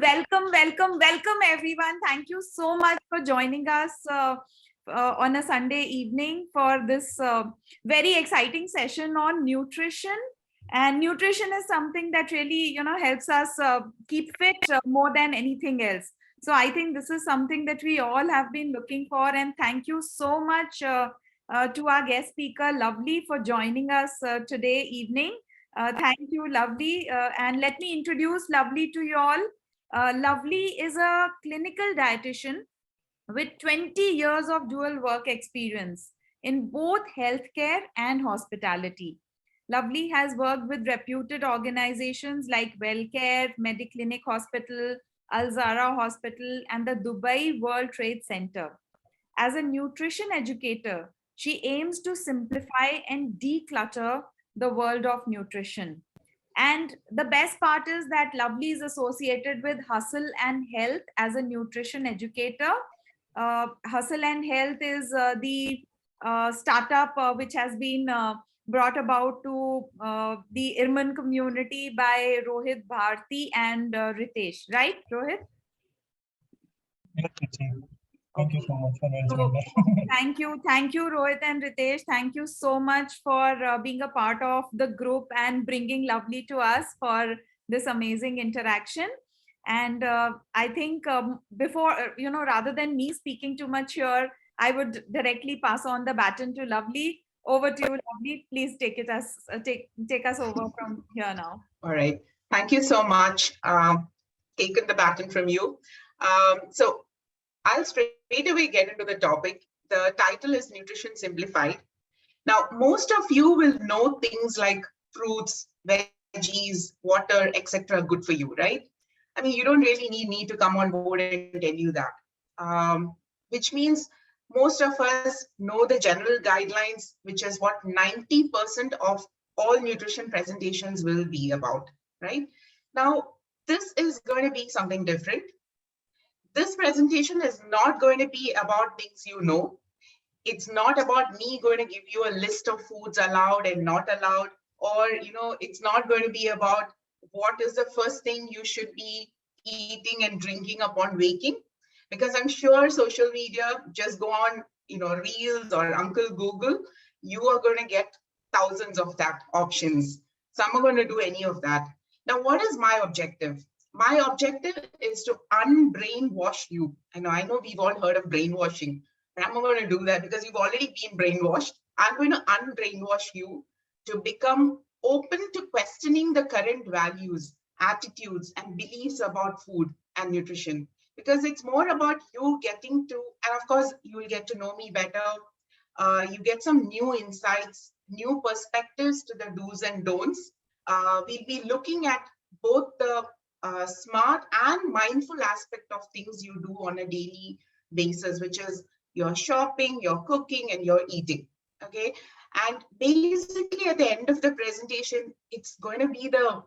welcome everyone. Thank you so much for joining us on a Sunday evening for this very exciting session on nutrition. And nutrition is something that really, helps us keep fit more than anything else. So I think this is something that we all have been looking for. And thank you so much to our guest speaker, Lovely, for joining us today evening. Thank you, Lovely. And let me introduce Lovely to you all. Lovely is a clinical dietitian with 20 years of dual work experience in both healthcare and hospitality. Lovely has worked with reputed organizations like WellCare, Mediclinic Hospital, Al Zahra Hospital, and the Dubai World Trade Center. As a nutrition educator, she aims to simplify and declutter the world of nutrition. And the best part is that Lovely is associated with Hustle and Health as a nutrition educator. Hustle and Health is the startup which has been brought about to the IRMAn community by Rohit Bharti and Ritesh, right, Rohit? Yes, thank you so much for mentioning that. Thank you, Rohit and Ritesh. Thank you so much for being a part of the group and bringing Lovely to us for this amazing interaction. And I think before, rather than me speaking too much here, I would directly pass on the baton to Lovely. Over to you, Lovely. Please take us over from here now. All right. Thank you so much. Taken the baton from you. So I'll straight away get into the topic. The title is Nutrition Simplified. Now, most of you will know things like fruits, veggies, water, etc. good for you, right? I mean, you don't really need me to come on board and tell you that, which means most of us know the general guidelines, which is what 90% of all nutrition presentations will be about, right? Now, this is going to be something different. This presentation is not going to be about things you know. It's not about me going to give you a list of foods allowed and not allowed, or, it's not going to be about what is the first thing you should be eating and drinking upon waking, because I'm sure social media, just go on, Reels or Uncle Google, you are going to get thousands of that options. Some are going to do any of that. Now, what is my objective? My objective is to unbrainwash you. I know we've all heard of brainwashing, but I'm not going to do that because you've already been brainwashed. I'm going to unbrainwash you to become open to questioning the current values, attitudes, and beliefs about food and nutrition. Because it's more about you getting to, and of course, you will get to know me better. You get some new insights, new perspectives to the do's and don'ts. We'll be looking at both the smart and mindful aspect of things you do on a daily basis, which is your shopping, your cooking, and your eating. Okay. And basically at the end of the presentation, it's going to be the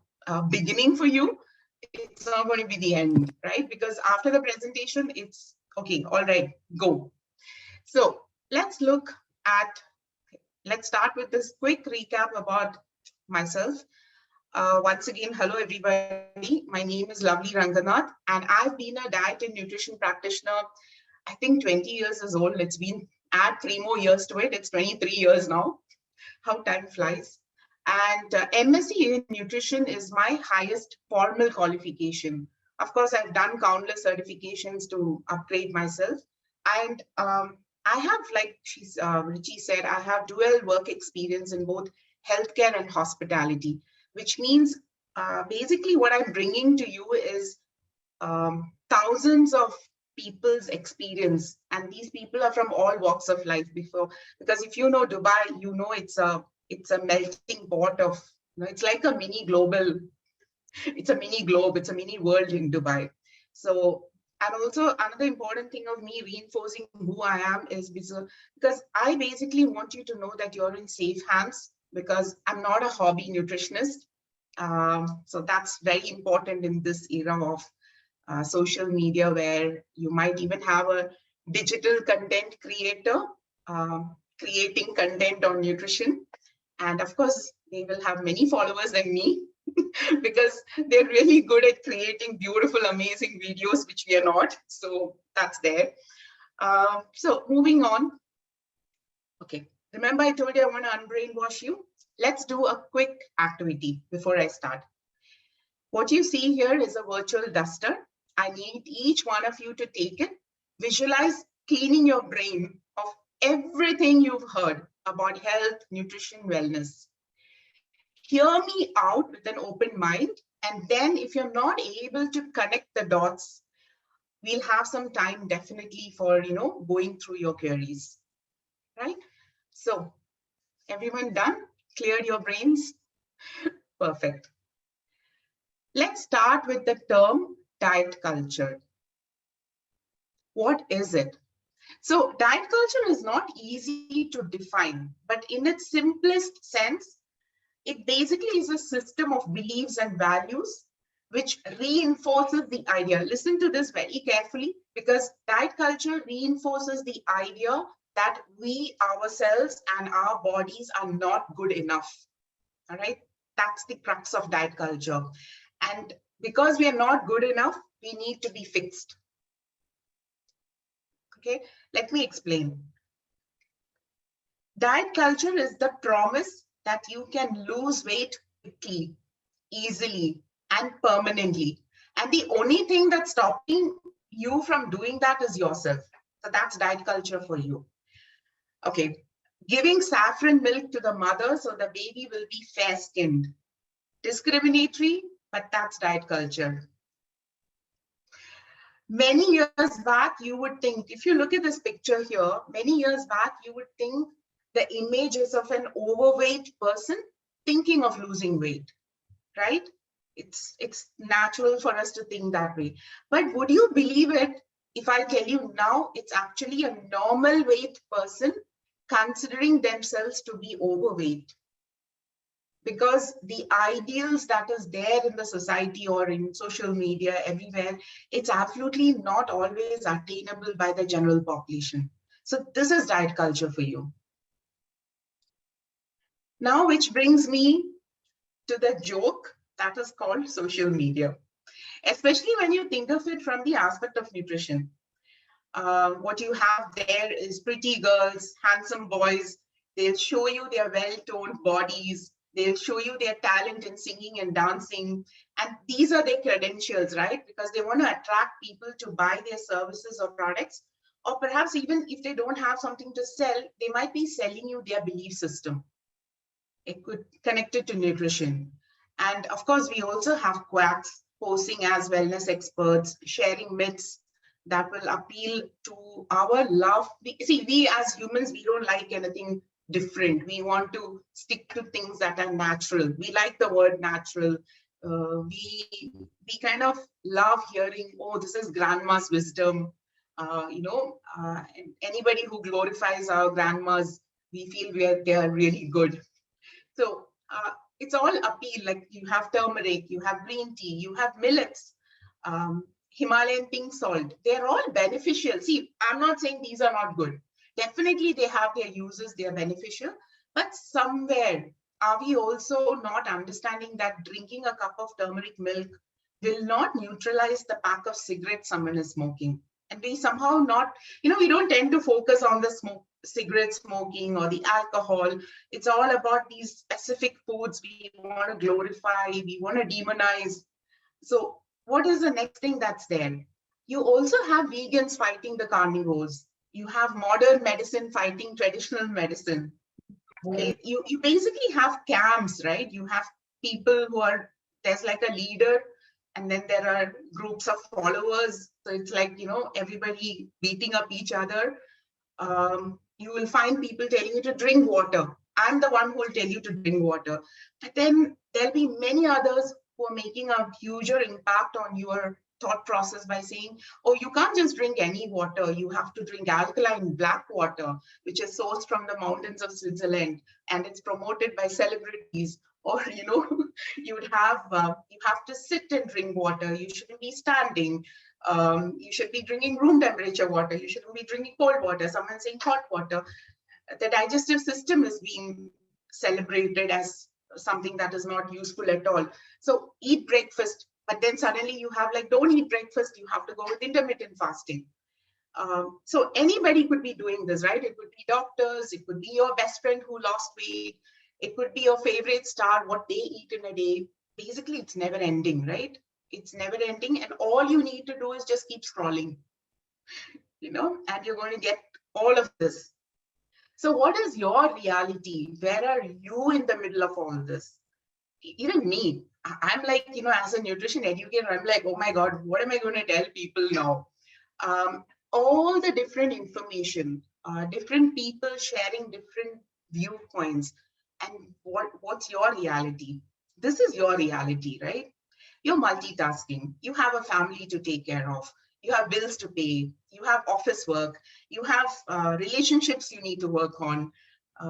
beginning for you. It's not going to be the end, right? Because after the presentation, it's okay. All right, go. So let's start with this quick recap about myself. Once again, hello everybody. My name is Lovely Ranganathan, and I've been a diet and nutrition practitioner. I think 20 years is old. It's been, add 3 more years to it. It's 23 years now. How time flies. And MSc in nutrition is my highest formal qualification. Of course, I've done countless certifications to upgrade myself. And I have, like Richie said, I have dual work experience in both healthcare and hospitality, which means basically what I'm bringing to you is thousands of people's experience. And these people are from all walks of life because if you know Dubai, you know it's a melting pot of, it's like a mini global, it's a mini globe, it's a mini world in Dubai. So, and also another important thing of me reinforcing who I am is because I basically want you to know that you're in safe hands, because I'm not a hobby nutritionist. So that's very important in this era of social media, where you might even have a digital content creator creating content on nutrition. And of course, they will have many followers than me. because they're really good at creating beautiful, amazing videos, which we are not. So that's there. So moving on. Okay, remember I told you I want to unbrainwash you? Let's do a quick activity before I start. What you see here is a virtual duster. I need each one of you to take it, visualize cleaning your brain of everything you've heard about health, nutrition, wellness. Hear me out with an open mind. And then if you're not able to connect the dots, we'll have some time definitely for, going through your queries, right? So everyone done? Cleared your brains? Perfect. Let's start with the term diet culture. What is it? So diet culture is not easy to define, but in its simplest sense, it basically is a system of beliefs and values which reinforces the idea. Listen to this very carefully, because diet culture reinforces the idea that we ourselves and our bodies are not good enough. All right, that's the crux of diet culture. And because we are not good enough, we need to be fixed. Okay, let me explain. Diet culture is the promise that you can lose weight quickly, easily, and permanently. And the only thing that's stopping you from doing that is yourself. So that's diet culture for you. Okay, giving saffron milk to the mother so the baby will be fair-skinned. Discriminatory, but that's diet culture. Many years back, you would think, if you look at this picture here, many years back, you would think the image is of an overweight person thinking of losing weight, right? It's natural for us to think that way. But would you believe it if I tell you now it's actually a normal weight person considering themselves to be overweight? Because the ideals that is there in the society or in social media everywhere, it's absolutely not always attainable by the general population. So this is diet culture for you. Now, which brings me to the joke that is called social media, especially when you think of it from the aspect of nutrition. What you have there is pretty girls, handsome boys. They'll show you their well-toned bodies. They'll show you their talent in singing and dancing. And these are their credentials, right? Because they want to attract people to buy their services or products. Or perhaps even if they don't have something to sell, they might be selling you their belief system. It could connect it to nutrition. And of course, we also have quacks posing as wellness experts, sharing myths that will appeal to our love. We as humans, we don't like anything different. We want to stick to things that are natural. We like the word natural. We kind of love hearing, oh, this is grandma's wisdom. Anybody who glorifies our grandmas, we feel they are really good. So it's all appeal. Like you have turmeric, you have green tea, you have millets, Himalayan pink salt. They're all beneficial. See, I'm not saying these are not good. Definitely they have their uses, they are beneficial. But somewhere, are we also not understanding that drinking a cup of turmeric milk will not neutralize the pack of cigarettes someone is smoking? And we somehow not, we don't tend to focus on the cigarette smoking or the alcohol. It's all about these specific foods we want to glorify, we want to demonize. So what is the next thing that's there? You also have vegans fighting the carnivores. You have modern medicine fighting traditional medicine. Okay? You basically have camps, right? You have people who are, there's like a leader, and then there are groups of followers. So it's like, everybody beating up each other. You will find people telling you to drink water. I'm the one who will tell you to drink water. But then there'll be many others who are making a huger impact on your thought process by saying, oh, you can't just drink any water. You have to drink alkaline black water, which is sourced from the mountains of Switzerland, and it's promoted by celebrities. Or, you have to sit and drink water. You shouldn't be standing. You should be drinking room temperature water. You shouldn't be drinking cold water. Someone's saying hot water. The digestive system is being celebrated as something that is not useful at all. So eat breakfast, but then suddenly you have like, don't eat breakfast, you have to go with intermittent fasting. So anybody could be doing this, right? It could be doctors, it could be your best friend who lost weight, it could be your favorite star, what they eat in a day. Basically, it's never ending, right? It's never ending. And all you need to do is just keep scrolling, and you're going to get all of this. So what is your reality? Where are you in the middle of all this? Even me, I'm like, as a nutrition educator, I'm like, oh my God, what am I going to tell people now? All the different information, different people sharing different viewpoints, and what's your reality? This is your reality, right? You're multitasking. You have a family to take care of. You have bills to pay. You have office work. You have relationships you need to work on,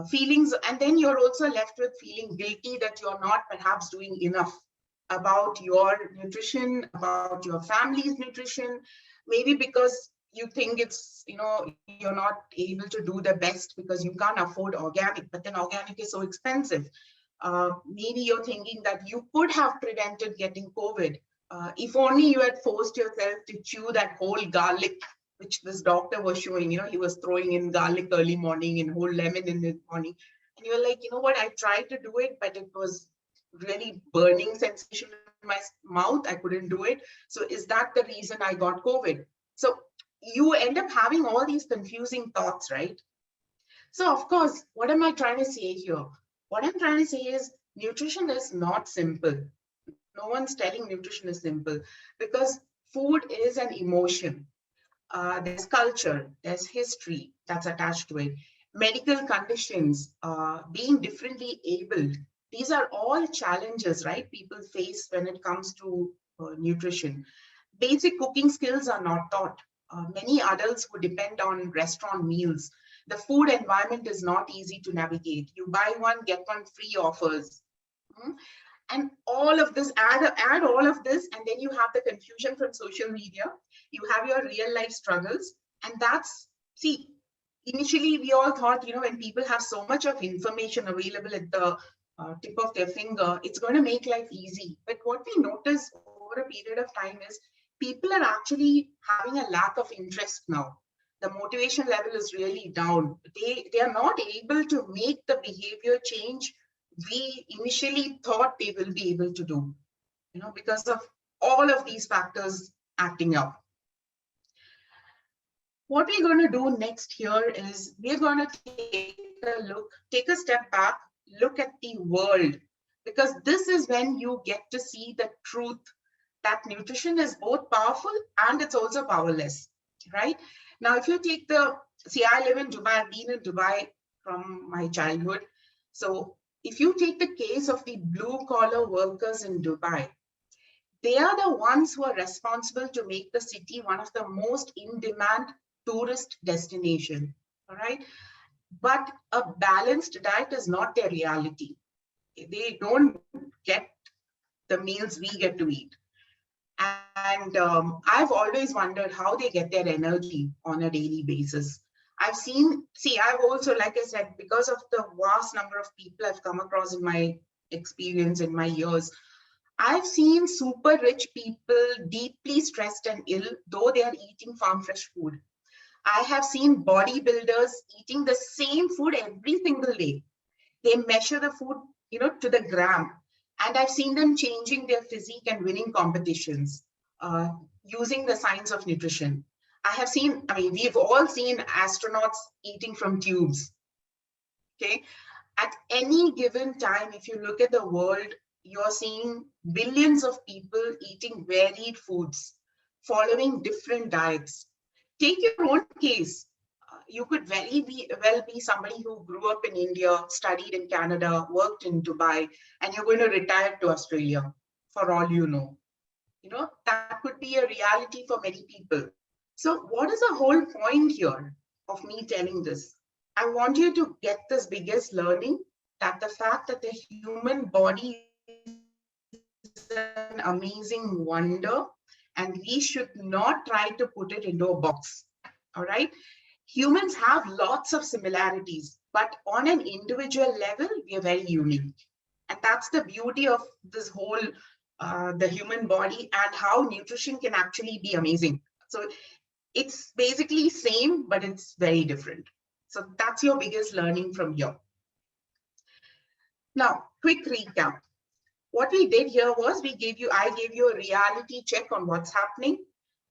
feelings. And then you're also left with feeling guilty that you're not perhaps doing enough about your nutrition, about your family's nutrition, maybe because you think you're not able to do the best because you can't afford organic, but then organic is so expensive. Maybe you're thinking that you could have prevented getting COVID if only you had forced yourself to chew that whole garlic, which this doctor was showing. He was throwing in garlic early morning and whole lemon in the morning. And you're like, you know what, I tried to do it, but it was really burning sensation in my mouth. I couldn't do it. So is that the reason I got COVID? So you end up having all these confusing thoughts, right? So of course, what am I trying to say here? What I'm trying to say is nutrition is not simple. No one's telling nutrition is simple, because food is an emotion. There's culture, there's history that's attached to it, medical conditions, being differently abled. These are all challenges, right? People face when it comes to nutrition. Basic cooking skills are not taught. Many adults who depend on restaurant meals. The food environment is not easy to navigate. You buy one, get one free offers. And all of this, add all of this, and then you have the confusion from social media. You have your real life struggles. And see, initially we all thought, when people have so much of information available at the tip of their finger, it's going to make life easy. But what we notice over a period of time is people are actually having a lack of interest now. The motivation level is really down. They are not able to make the behavior change we initially thought they will be able to do, because of all of these factors acting up. What we're going to do next here is we're going to take a step back, look at the world, because this is when you get to see the truth that nutrition is both powerful and it's also powerless, right? Now, if you take I live in Dubai, I've been in Dubai from my childhood. So if you take the case of the blue collar workers in Dubai, they are the ones who are responsible to make the city one of the most in-demand tourist destination, all right? But a balanced diet is not their reality. They don't get the meals we get to eat. And I've always wondered how they get their energy on a daily basis. I've also, like I said, because of the vast number of people I've come across in my experience, in my years, I've seen super rich people deeply stressed and ill, though they are eating farm fresh food. I have seen bodybuilders eating the same food every single day. They measure the food, to the gram. And I've seen them changing their physique and winning competitions using the science of nutrition. We've all seen astronauts eating from tubes. Okay. At any given time, if you look at the world, you're seeing billions of people eating varied foods, following different diets. Take your own case. You could very well be somebody who grew up in India, studied in Canada, worked in Dubai, and you're going to retire to Australia, for all you know. That could be a reality for many people. So what is the whole point here of me telling this? I want you to get this biggest learning, that the fact that the human body is an amazing wonder, and we should not try to put it into a box. All right. Humans have lots of similarities, but on an individual level, we are very unique. And that's the beauty of this whole, the human body, and how nutrition can actually be amazing. So it's basically same, but it's very different. So that's your biggest learning from here. Now, quick recap. What we did here was I gave you a reality check on what's happening.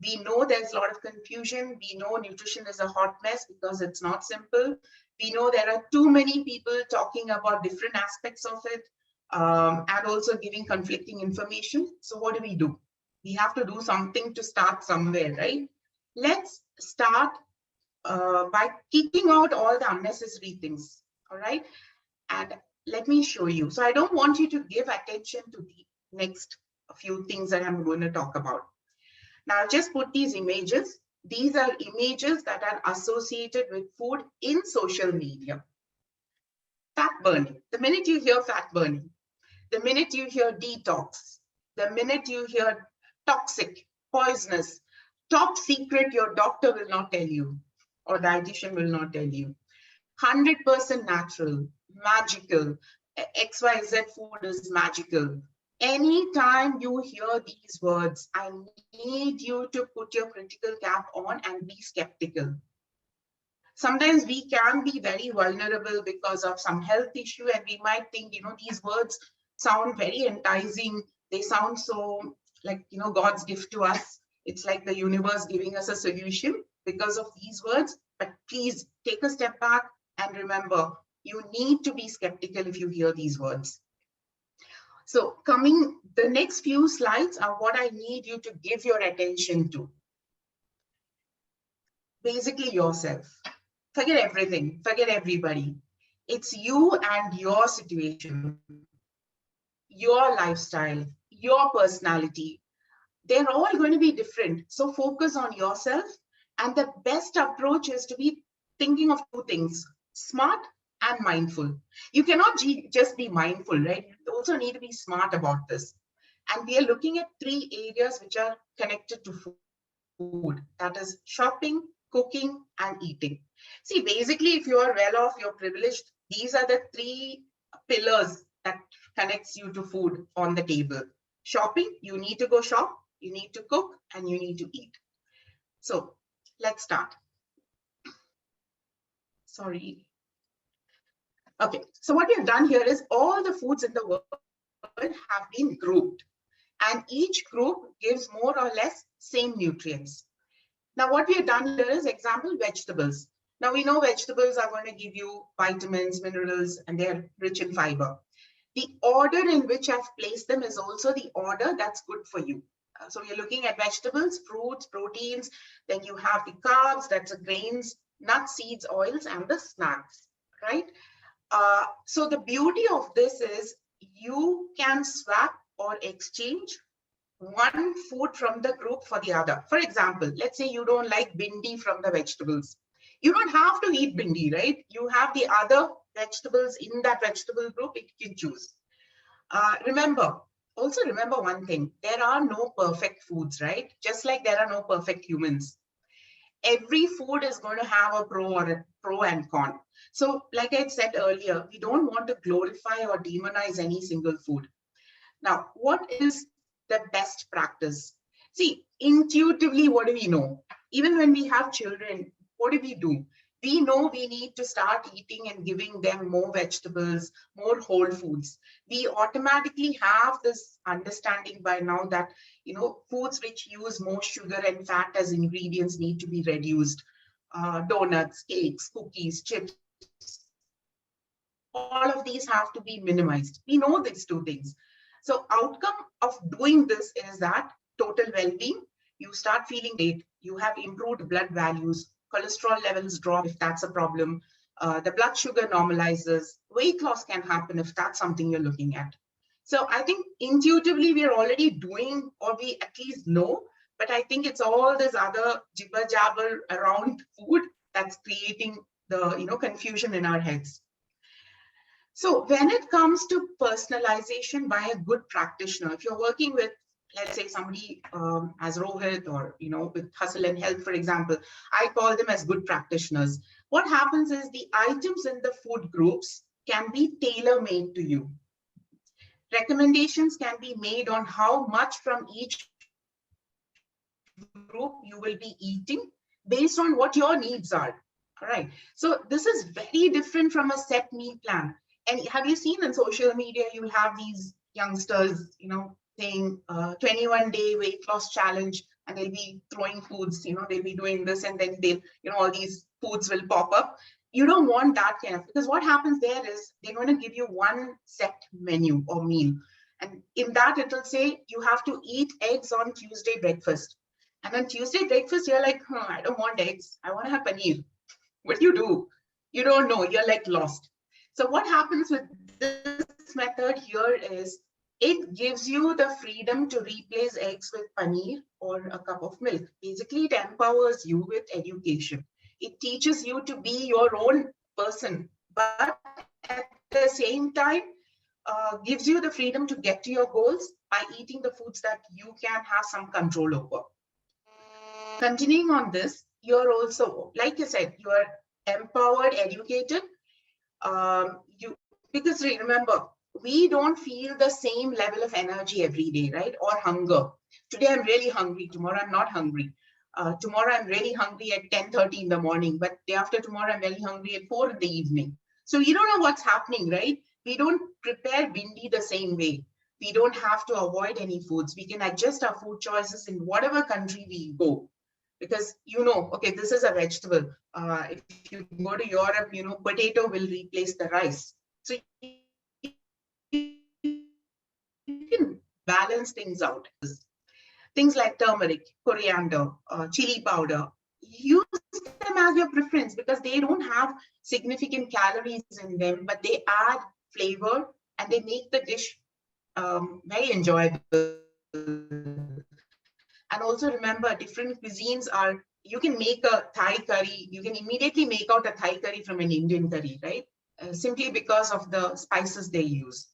We know there's a lot of confusion. We know nutrition is a hot mess because it's not simple. We know there are too many people talking about different aspects of it, and also giving conflicting information. So what do? We have to do something to start somewhere, right? Let's start by kicking out all the unnecessary things, all right? And let me show you. So I don't want you to give attention to the next few things that I'm going to talk about. Now, I'll just put these images. These are images that are associated with food in social media. Fat burning. The minute you hear fat burning, the minute you hear detox, the minute you hear toxic, poisonous, top secret, your doctor will not tell you, or dietitian will not tell you. 100% natural, magical, XYZ food is magical. Anytime you hear these words, I need you to put your critical cap on and be skeptical. Sometimes we can be very vulnerable because of some health issue, and we might think, these words sound very enticing. They sound so like, God's gift to us. It's like the universe giving us a solution because of these words. But please take a step back and remember, you need to be skeptical if you hear these words. So the next few slides are what I need you to give your attention to. Basically yourself. Forget everything, forget everybody. It's you and your situation, your lifestyle, your personality. They're all going to be different. So focus on yourself. And the best approach is to be thinking of two things: smart and mindful. You cannot just be mindful, right? You also need to be smart about this. And we are looking at 3 areas which are connected to food. That is shopping, cooking, and eating. See, basically, if you are well off, you're privileged, these are the 3 pillars that connects you to food on the table. Shopping, you need to go shop, you need to cook, and you need to eat. So let's start. Sorry. Okay, so what we have done here is all the foods in the world have been grouped, and each group gives more or less same nutrients. Now, what we have done here is, example, vegetables. Now, we know vegetables are going to give you vitamins, minerals, and they're rich in fiber. The order in which I've placed them is also the order that's good for you. So you're looking at vegetables, fruits, proteins, then you have the carbs, that's the grains, nuts, seeds, oils, and the snacks, right? So the beauty of this is you can swap or exchange one food from the group for the other. For example, let's say you don't like bindi from the vegetables. You don't have to eat bindi, right? You have the other vegetables in that vegetable group, you can choose. Also remember one thing, there are no perfect foods, right? Just like there are no perfect humans. Every food is going to have a pro and con. So like I said earlier, we don't want to glorify or demonize any single food. Now, what is the best practice? See, intuitively, what do we know? Even when we have children, what do? We know we need to start eating and giving them more vegetables, more whole foods. We automatically have this understanding by now that, foods which use more sugar and fat as ingredients need to be reduced. Donuts, cakes, cookies, chips, all of these have to be minimized. We know these 2 things. So outcome of doing this is that total well-being, you start feeling great, you have improved blood values, cholesterol levels drop if that's a problem, the blood sugar normalizes, weight loss can happen if that's something you're looking at. So I think intuitively we are already doing, or we at least know, but I think it's all this other jibber jabber around food that's creating the confusion in our heads. So when it comes to personalization by a good practitioner, if you're working with, let's say, somebody as Rohit or, with Hustle and Health, for example, I call them as good practitioners. What happens is the items in the food groups can be tailor-made to you. Recommendations can be made on how much from each group you will be eating based on what your needs are. All right. So this is very different from a set meal plan. And have you seen in social media, you'll have these youngsters, saying 21-day weight loss challenge, and they'll be throwing foods, they'll be doing this, and then they'll, all these foods will pop up. You don't want that kind of, because what happens there is they're going to give you one set menu or meal. And in that, it will say you have to eat eggs on Tuesday breakfast. And on Tuesday breakfast, you're like, I don't want eggs. I want to have paneer. What do? You don't know. You're like lost. So what happens with this method here is it gives you the freedom to replace eggs with paneer or a cup of milk. Basically, it empowers you with education. It teaches you to be your own person, but at the same time, gives you the freedom to get to your goals by eating the foods that you can have some control over. Continuing on this, you're also, like I said, you are empowered, educated. Because remember, we don't feel the same level of energy every day, right? Or hunger. Today I'm really hungry. Tomorrow I'm not hungry. Tomorrow I'm really hungry at 10:30 in the morning, but day after tomorrow I'm really hungry at 4 in the evening. So you don't know what's happening, right? We don't prepare bindi the same way. We don't have to avoid any foods. We can adjust our food choices in whatever country we go. Because okay, this is a vegetable. If you go to Europe, potato will replace the rice. So you can balance things out. Things like turmeric, coriander, chili powder, use them as your preference because they don't have significant calories in them, but they add flavor and they make the dish very enjoyable. And also remember, different cuisines are, you can make a Thai curry, you can immediately make out a Thai curry from an Indian curry, right? Simply because of the spices they use.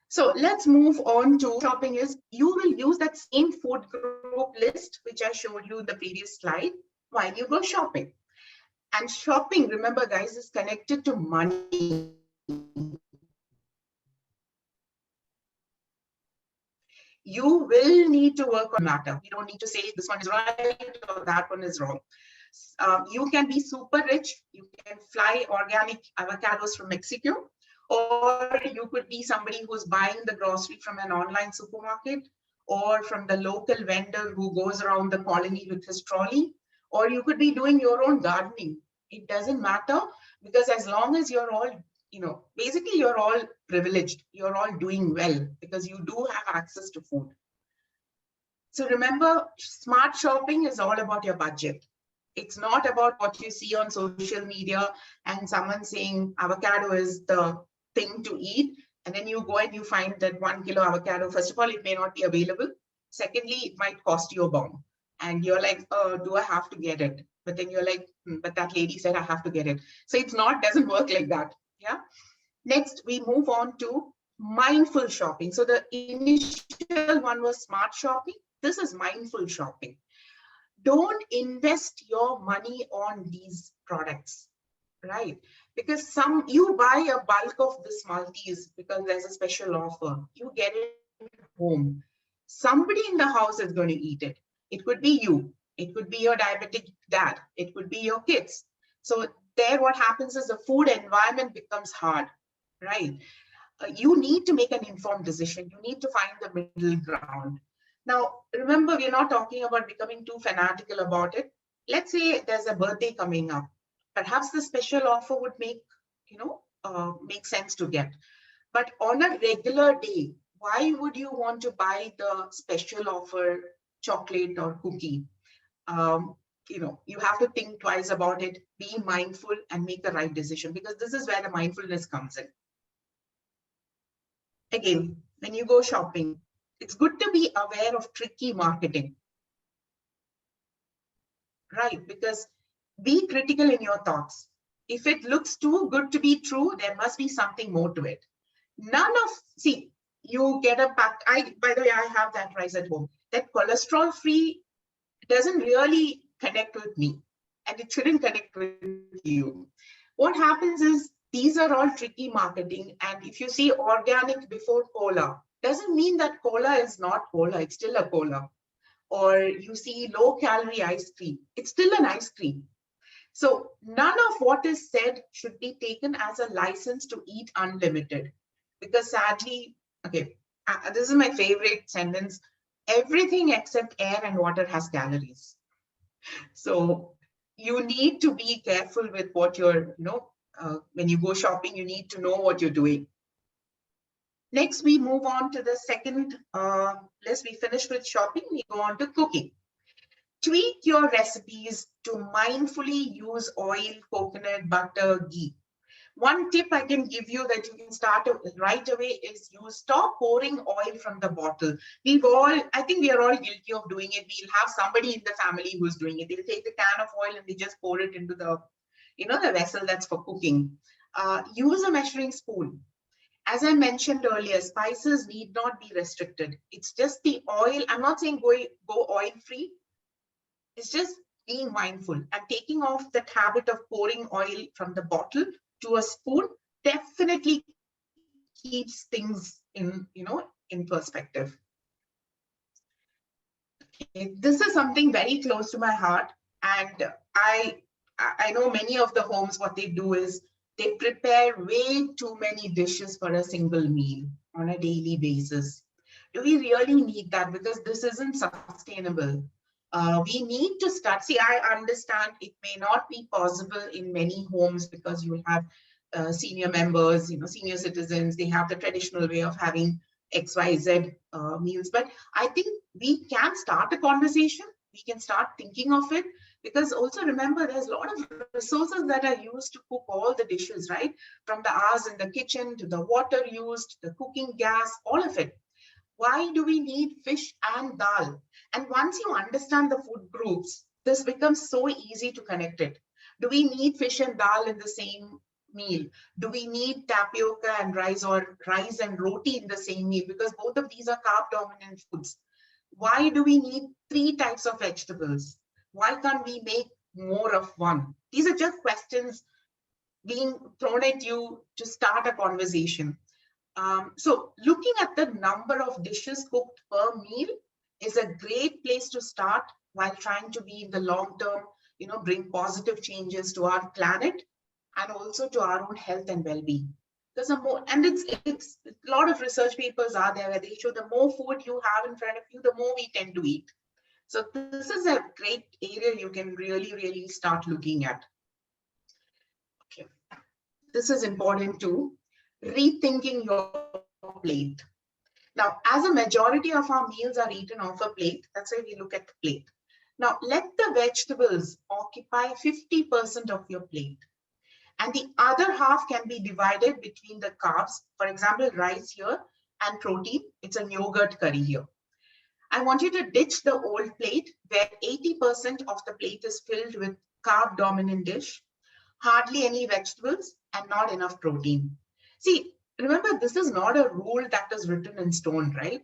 So let's move on to shopping. Is you will use that same food group list, which I showed you in the previous slide, while you go shopping. And shopping, remember guys, is connected to money. You will need to work on matter. You don't need to say this one is right or that one is wrong. You can be super rich. You can fly organic avocados from Mexico, or you could be somebody who's buying the grocery from an online supermarket or from the local vendor who goes around the colony with his trolley, or you could be doing your own gardening. It doesn't matter, because as long as you're all, basically you're all privileged, you're all doing well because you do have access to food. So remember, smart shopping is all about your budget. It's not about what you see on social media and someone saying avocado is the thing to eat. And then you go and you find that 1 kilo avocado, first of all, it may not be available. Secondly, it might cost you a bomb. And you're like, oh, do I have to get it? But then you're like, but that lady said I have to get it. So it's not, doesn't work like that. Yeah. Next, we move on to mindful shopping. So the initial one was smart shopping. This is mindful shopping. Don't invest your money on these products, right? Because you buy a bulk of this Maltese because there's a special offer. You get it home. Somebody in the house is going to eat it. It could be you. It could be your diabetic dad. It could be your kids. So there what happens is the food environment becomes hard, right? You need to make an informed decision. You need to find the middle ground. Now, remember, we're not talking about becoming too fanatical about it. Let's say there's a birthday coming up. Perhaps the special offer would make sense to get. But on a regular day, why would you want to buy the special offer chocolate or cookie? You have to think twice about it, be mindful and make the right decision, because this is where the mindfulness comes in. Again, when you go shopping, it's good to be aware of tricky marketing, right? Because be critical in your thoughts. If it looks too good to be true, there must be something more to it. You get a pack. By the way, I have that rice at home. That cholesterol free doesn't really connect with me. and it shouldn't connect with you. What happens is these are all tricky marketing. And if you see organic before cola, doesn't mean that cola is not cola, it's still a cola. Or you see low calorie ice cream, it's still an ice cream. So none of what is said should be taken as a license to eat unlimited. Because sadly, okay, this is my favorite sentence, everything except air and water has calories. So you need to be careful with what you're, when you go shopping, you need to know what you're doing. Next, we move on to the second, lest we finish with shopping, we go on to cooking. Tweak your recipes to mindfully use oil, coconut, butter, ghee. One tip I can give you that you can start right away is you stop pouring oil from the bottle. I think we are all guilty of doing it. We'll have somebody in the family who's doing it. They'll take the can of oil and they just pour it into the, the vessel that's for cooking. Use a measuring spoon. As I mentioned earlier, spices need not be restricted. It's just the oil. I'm not saying go oil free. It's just being mindful and taking off that habit of pouring oil from the bottle to a spoon definitely keeps things in perspective. Okay, this is something very close to my heart, and I know many of the homes, what they do is they prepare way too many dishes for a single meal on a daily basis. Do we really need that? Because this isn't sustainable. We need to start. See, I understand it may not be possible in many homes because you will have senior members, senior citizens, they have the traditional way of having XYZ meals. But I think we can start a conversation. We can start thinking of it, because also remember, there's a lot of resources that are used to cook all the dishes, right? From the hours in the kitchen to the water used, the cooking gas, all of it. Why do we need fish and dal? And once you understand the food groups, this becomes so easy to connect it. Do we need fish and dal in the same meal? Do we need tapioca and rice, or rice and roti in the same meal? Because both of these are carb dominant foods. Why do we need 3 types of vegetables? Why can't we make more of one? These are just questions being thrown at you to start a conversation. So looking at the number of dishes cooked per meal is a great place to start while trying to be in the long term, bring positive changes to our planet and also to our own health and well-being. There's it's a lot of research papers are there where they show the more food you have in front of you, the more we tend to eat. So this is a great area you can really, really start looking at. Okay. This is important too. Rethinking your plate. Now, as a majority of our meals are eaten off a plate, that's why we look at the plate. Now, let the vegetables occupy 50% of your plate. And the other half can be divided between the carbs, for example, rice here, and protein. It's a yogurt curry here. I want you to ditch the old plate where 80% of the plate is filled with carb dominant dish, hardly any vegetables, and not enough protein. See, remember, this is not a rule that is written in stone, right?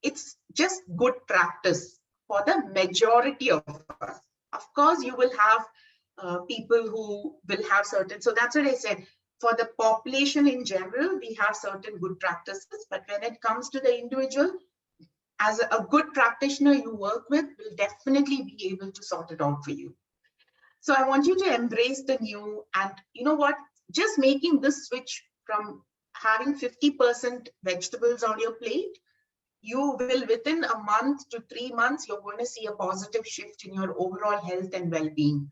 It's just good practice for the majority of us. Of course, you will have people who will have certain, so that's what I said. For the population in general, we have certain good practices, but when it comes to the individual, as a good practitioner you work with will definitely be able to sort it out for you. So I want you to embrace the new, and you know what, just making this switch from having 50% vegetables on your plate, you will within a month to 3 months, you're going to see a positive shift in your overall health and well-being.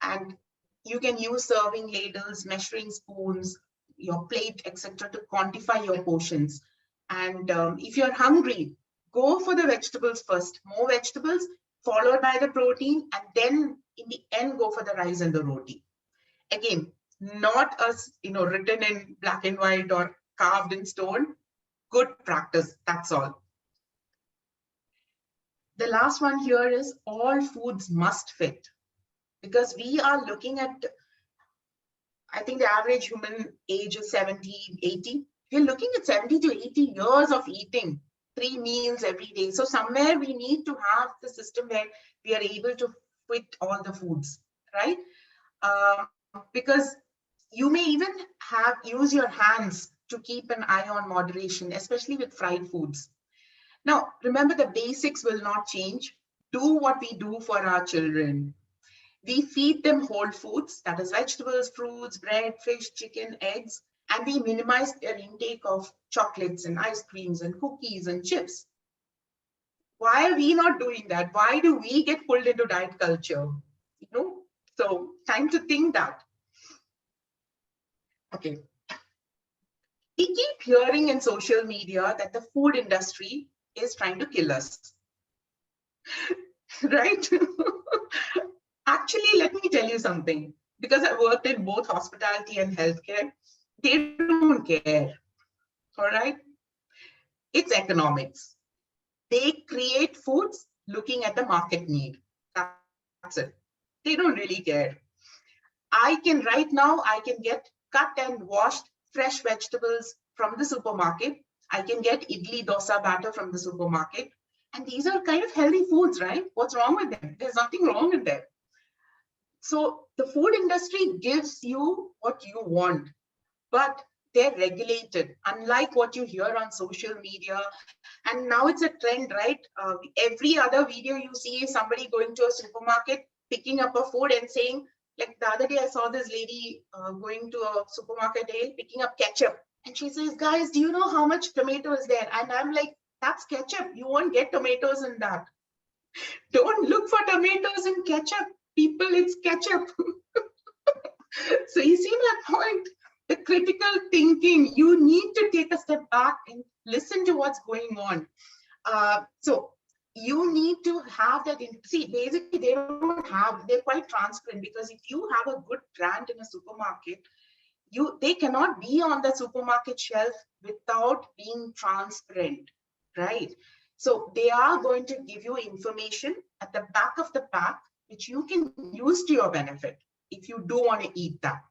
And you can use serving ladles, measuring spoons, your plate, etc., to quantify your portions. And if you're hungry, go for the vegetables first, more vegetables, followed by the protein, and then in the end, go for the rice and the roti. Again, not as written in black and white or carved in stone. Good practice, that's all. The last one here is all foods must fit, because we are looking at, I think the average human age is 70, 80. We're looking at 70 to 80 years of eating 3 meals every day. So somewhere we need to have the system where we are able to fit all the foods, right? Because you may even use your hands to keep an eye on moderation, especially with fried foods. Now, remember, the basics will not change. Do what we do for our children. We feed them whole foods, that is vegetables, fruits, bread, fish, chicken, eggs, and we minimize their intake of chocolates and ice creams and cookies and chips. Why are we not doing that? Why do we get pulled into diet culture? You know, so time to think that. Okay. We keep hearing in social media that the food industry is trying to kill us, right? Actually, let me tell you something. Because I worked in both hospitality and healthcare, they don't care, all right? It's economics. They create foods looking at the market need. That's it. They don't really care. Right now, I can get cut and washed fresh vegetables from the supermarket. I can get idli dosa batter from the supermarket. And these are kind of healthy foods, right? What's wrong with them? There's nothing wrong with them. So the food industry gives you what you want, but they're regulated, unlike what you hear on social media. And now it's a trend, right? Every other video you see is somebody going to a supermarket, picking up a food and saying, like the other day, I saw this lady going to a supermarket day, picking up ketchup. And she says, guys, do you know how much tomato is there? And I'm like, that's ketchup. You won't get tomatoes in that. Don't look for tomatoes in ketchup. People, it's ketchup. So you see my point? The critical thinking, you need to take a step back and listen to what's going on. So you need to have that. See, basically, they're quite transparent, because if you have a good brand in a supermarket, they cannot be on the supermarket shelf without being transparent, right? So they are going to give you information at the back of the pack, which you can use to your benefit if you do want to eat that.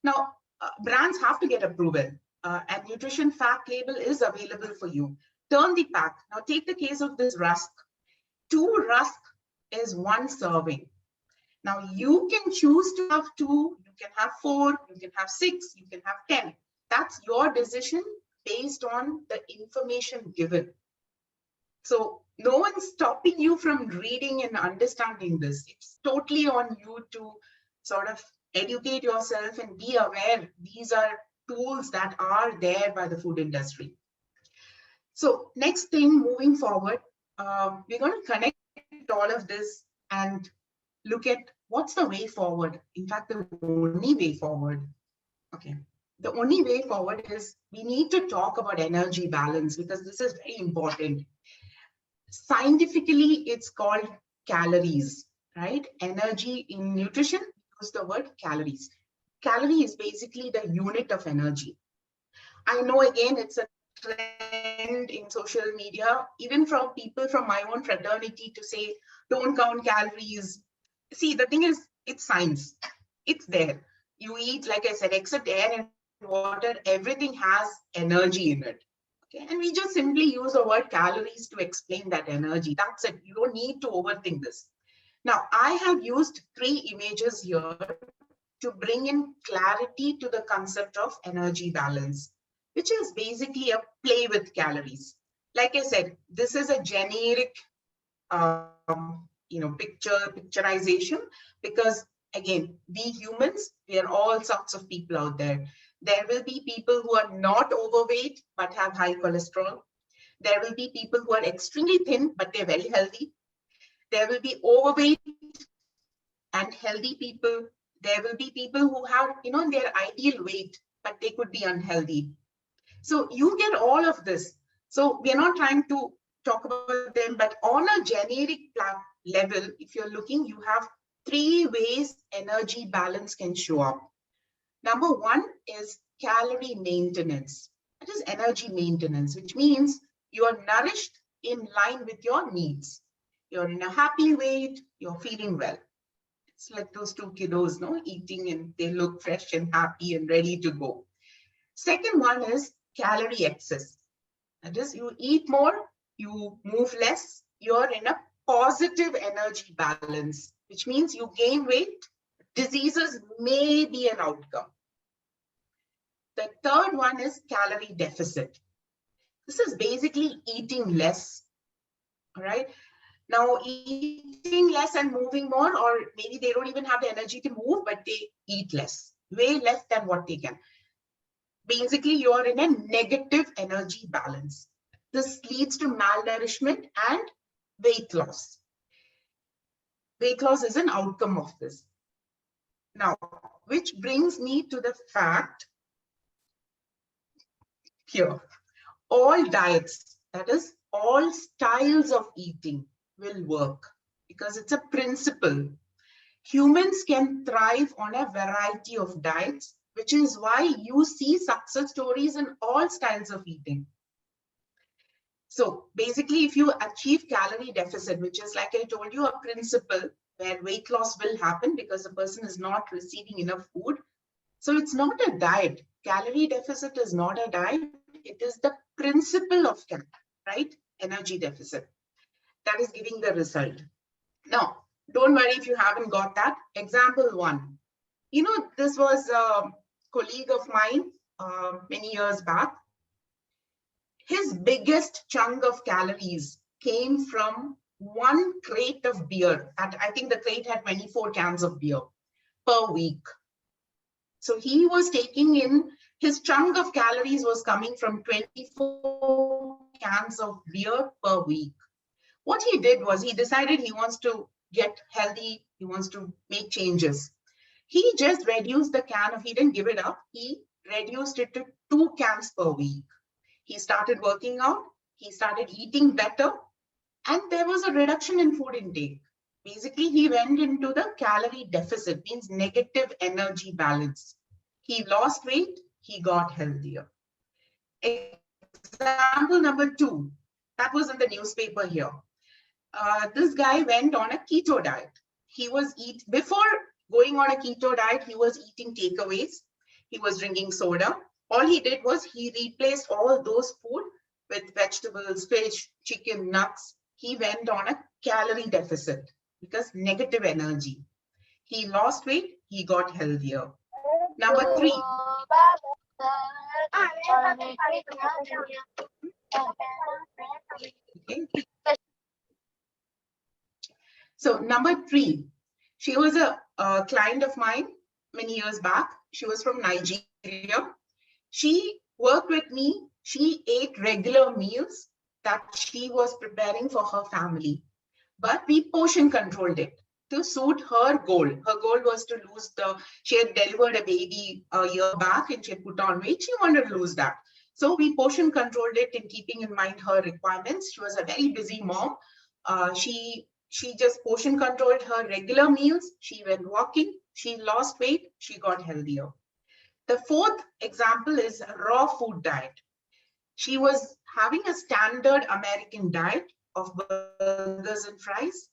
Now, brands have to get approval, and nutrition fact label is available for you. Turn the pack. Now take the case of this rusk. 2 rusk is 1 serving. Now you can choose to have 2, you can have 4, you can have 6, you can have 10. That's your decision based on the information given. So no one's stopping you from reading and understanding this. It's totally on you to sort of educate yourself and be aware these are tools that are there by the food industry. So next thing, moving forward, we're going to connect all of this and look at what's the way forward. In fact, the only way forward. Okay. The only way forward is we need to talk about energy balance, because this is very important. Scientifically, it's called calories, right? Energy in nutrition, use the word calories. Calorie is basically the unit of energy. I know, again, it's a trend in social media, even from people from my own fraternity, to say, don't count calories. See, the thing is, it's science. It's there. You eat, like I said, except air and water, everything has energy in it. Okay? And we just simply use the word calories to explain that energy. That's it. You don't need to overthink this. Now, I have used 3 images here to bring in clarity to the concept of energy balance, which is basically a play with calories. Like I said, this is a generic picturization, because again, we humans, we are all sorts of people out there. There will be people who are not overweight but have high cholesterol. There will be people who are extremely thin but they're very healthy. There will be overweight and healthy people. There will be people who have, their ideal weight, but they could be unhealthy. So you get all of this. So we are not trying to talk about them, but on a generic level, if you're looking, you have 3 ways energy balance can show up. Number 1 is calorie maintenance. That is energy maintenance, which means you are nourished in line with your needs. You're in a happy weight, you're feeling well. It's like those 2 kiddos, eating, and they look fresh and happy and ready to go. Second one is calorie excess. That is, you eat more, you move less, you're in a positive energy balance, which means you gain weight, Diseases may be an outcome. The third one is calorie deficit. This is basically eating less, all right? Now, eating less and moving more, or maybe they don't even have the energy to move, but they eat less, way less than what they can. Basically, you're in a negative energy balance. This leads to malnourishment and weight loss. Weight loss is an outcome of this. Now, which brings me to the fact here, all diets, that is, all styles of eating will work because it's a principle. Humans can thrive on a variety of diets, which is why you see success stories in all styles of eating. So basically, if you achieve calorie deficit, which is, like I told you, a principle where weight loss will happen because the person is not receiving enough food. So it's not a diet. Calorie deficit is not a diet. It is the principle of right? Energy deficit that is giving the result. Now, don't worry if you haven't got that. Example 1. You know, this was a colleague of mine many years back. His biggest chunk of calories came from 1 crate of beer. And I think the crate had 24 cans of beer per week. So he was taking in, his chunk of calories was coming from 24 cans of beer per week. What he did was he decided he wants to get healthy. He wants to make changes. He just reduced the can of, he didn't give it up. He reduced it to 2 cans per week. He started working out. He started eating better. And there was a reduction in food intake. Basically, he went into the calorie deficit, means negative energy balance. He lost weight, he got healthier. Example number 2, that was in the newspaper here. This guy went on a keto diet. He was before going on a keto diet, he was eating takeaways. He was drinking soda. All he did was he replaced all those food with vegetables, fish, chicken, nuts. He went on a calorie deficit because negative energy. He lost weight, he got healthier. Number 3. Okay. So number 3, she was a client of mine many years back. She was from Nigeria. She worked with me. She ate regular meals that she was preparing for her family, but we portion controlled it to suit her goal. Her goal was to lose she had delivered a baby a year back and she had put on weight. She wanted to lose that. So we portion controlled it in keeping in mind her requirements. She was a very busy mom. She just portion controlled her regular meals. She went walking. She lost weight. She got healthier. The 4th example is raw food diet. She was having a standard American diet of burgers and fries,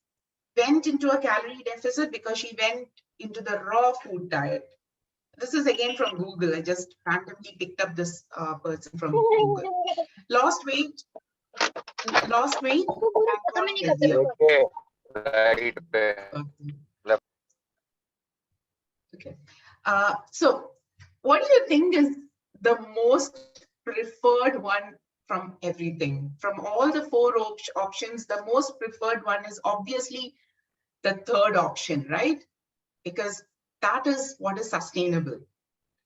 went into a calorie deficit because she went into the raw food diet. This is again from Google. I just randomly picked up this person from Google. Lost weight. Okay. Right. Okay. So what do you think is the most preferred one from everything? From all the 4 options, the most preferred one is obviously the 3rd option, right? Because that is what is sustainable.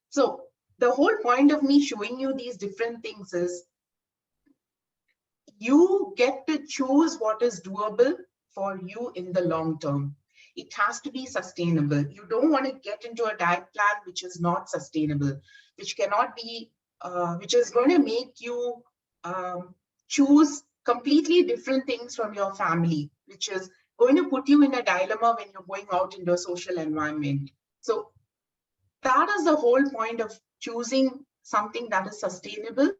So the whole point of me showing you these different things is you get to choose what is doable for you in the long term. It has to be sustainable. You don't want to get into a diet plan which is not sustainable, which cannot be, which is going to make you choose completely different things from your family, which is going to put you in a dilemma when you're going out into a social environment. So that is the whole point of choosing something that is sustainable.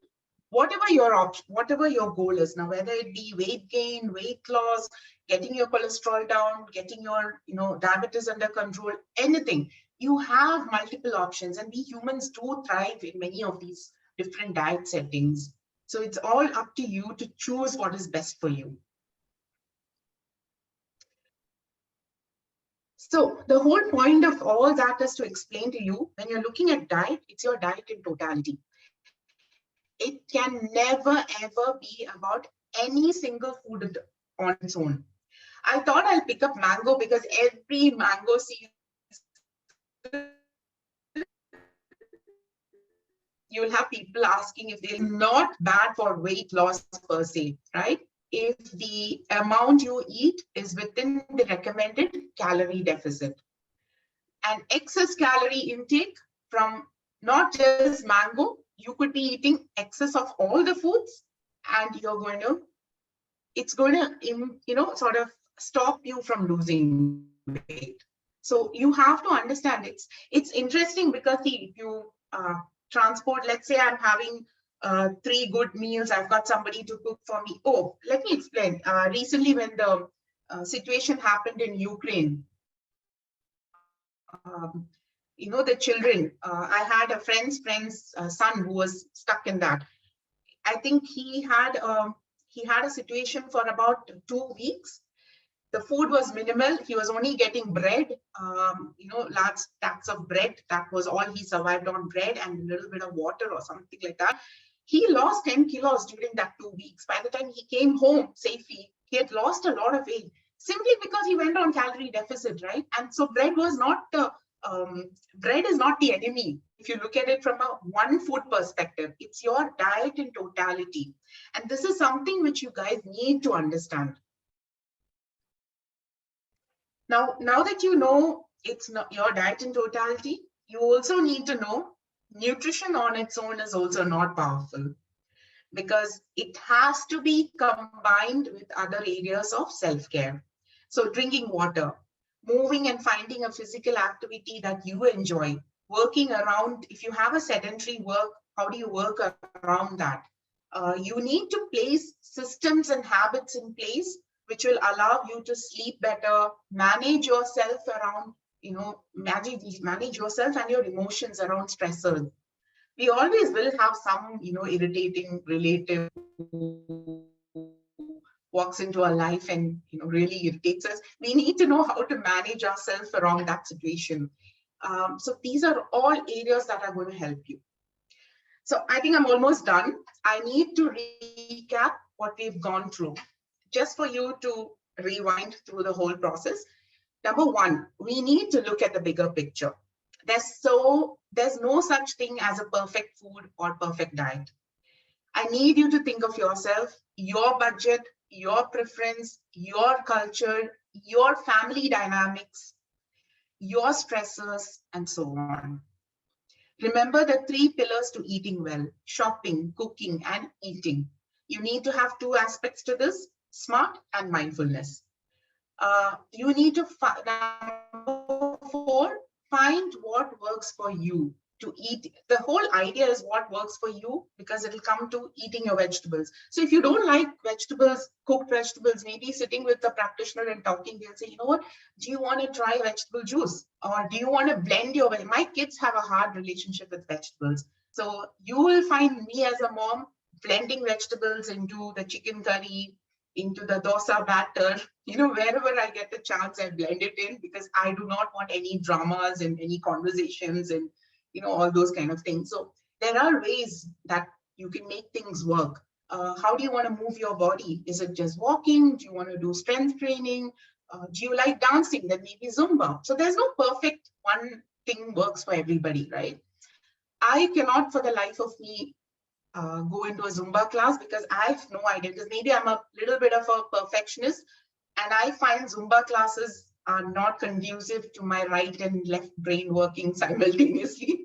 Whatever your option, whatever your goal is now, whether it be weight gain, weight loss, getting your cholesterol down, getting your diabetes under control, anything, you have multiple options, and we humans do thrive in many of these different diet settings. So it's all up to you to choose what is best for you. So the whole point of all that is to explain to you, when you're looking at diet, it's your diet in totality. It can never ever be about any single food on its own. I thought I'll pick up mango because every mango season you will have people asking if they're not bad for weight loss per se, right? If the amount you eat is within the recommended calorie deficit. And excess calorie intake from not just mango, you could be eating excess of all the foods, and it's going to, sort of stop you from losing weight. So you have to understand it's interesting because see, if you transport, let's say I'm having 3 good meals, I've got somebody to cook for me. Oh, let me explain. Recently, when the situation happened in Ukraine, the children, I had a friend's son who was stuck in that. I think he had a situation for about 2 weeks. The food was minimal. He was only getting bread, large stacks of bread. That was all he survived on, bread and a little bit of water or something like that. He lost 10 kilos during that 2 weeks. By the time he came home safely, he had lost a lot of weight simply because he went on calorie deficit, right? And so bread is not the enemy. If you look at it from a one food perspective, it's your diet in totality. And this is something which you guys need to understand. Now that you know it's not your diet in totality, you also need to know nutrition on its own is also not powerful, because it has to be combined with other areas of self-care. So drinking water, moving and finding a physical activity that you enjoy, working around, if you have a sedentary work, how do you work around that? You need to place systems and habits in place which will allow you to sleep better, manage yourself around, manage yourself and your emotions around stressors. We always will have some, irritating relative who walks into our life and, really irritates us. We need to know how to manage ourselves around that situation. So these are all areas that are going to help you. So I think I'm almost done. I need to recap what we've gone through, just for you to rewind through the whole process. Number one, we need to look at the bigger picture. There's no such thing as a perfect food or perfect diet. I need you to think of yourself, your budget, your preference, your culture, your family dynamics, your stressors, and so on. Remember the 3 pillars to eating well: shopping, cooking, and eating. You need to have 2 aspects to this: smart and mindfulness. You need to, number 4, find what works for you to eat. The whole idea is what works for you, because it'll come to eating your vegetables. So if you don't like vegetables, cooked vegetables, maybe sitting with the practitioner and talking, they'll say, you know what, do you want to try vegetable juice? Or do you want to blend your, my kids have a hard relationship with vegetables. So you will find me as a mom blending vegetables into the chicken curry, into the dosa batter, wherever I get the chance, I blend it in, because I do not want any dramas and any conversations and, all those kind of things. So there are ways that you can make things work. How do you want to move your body? Is it just walking? Do you want to do strength training? Do you like dancing? Then maybe Zumba. So there's no perfect one thing works for everybody, right? I cannot for the life of me go into a Zumba class, because I have no idea, because maybe I'm a little bit of a perfectionist, and I find Zumba classes are not conducive to my right and left brain working simultaneously.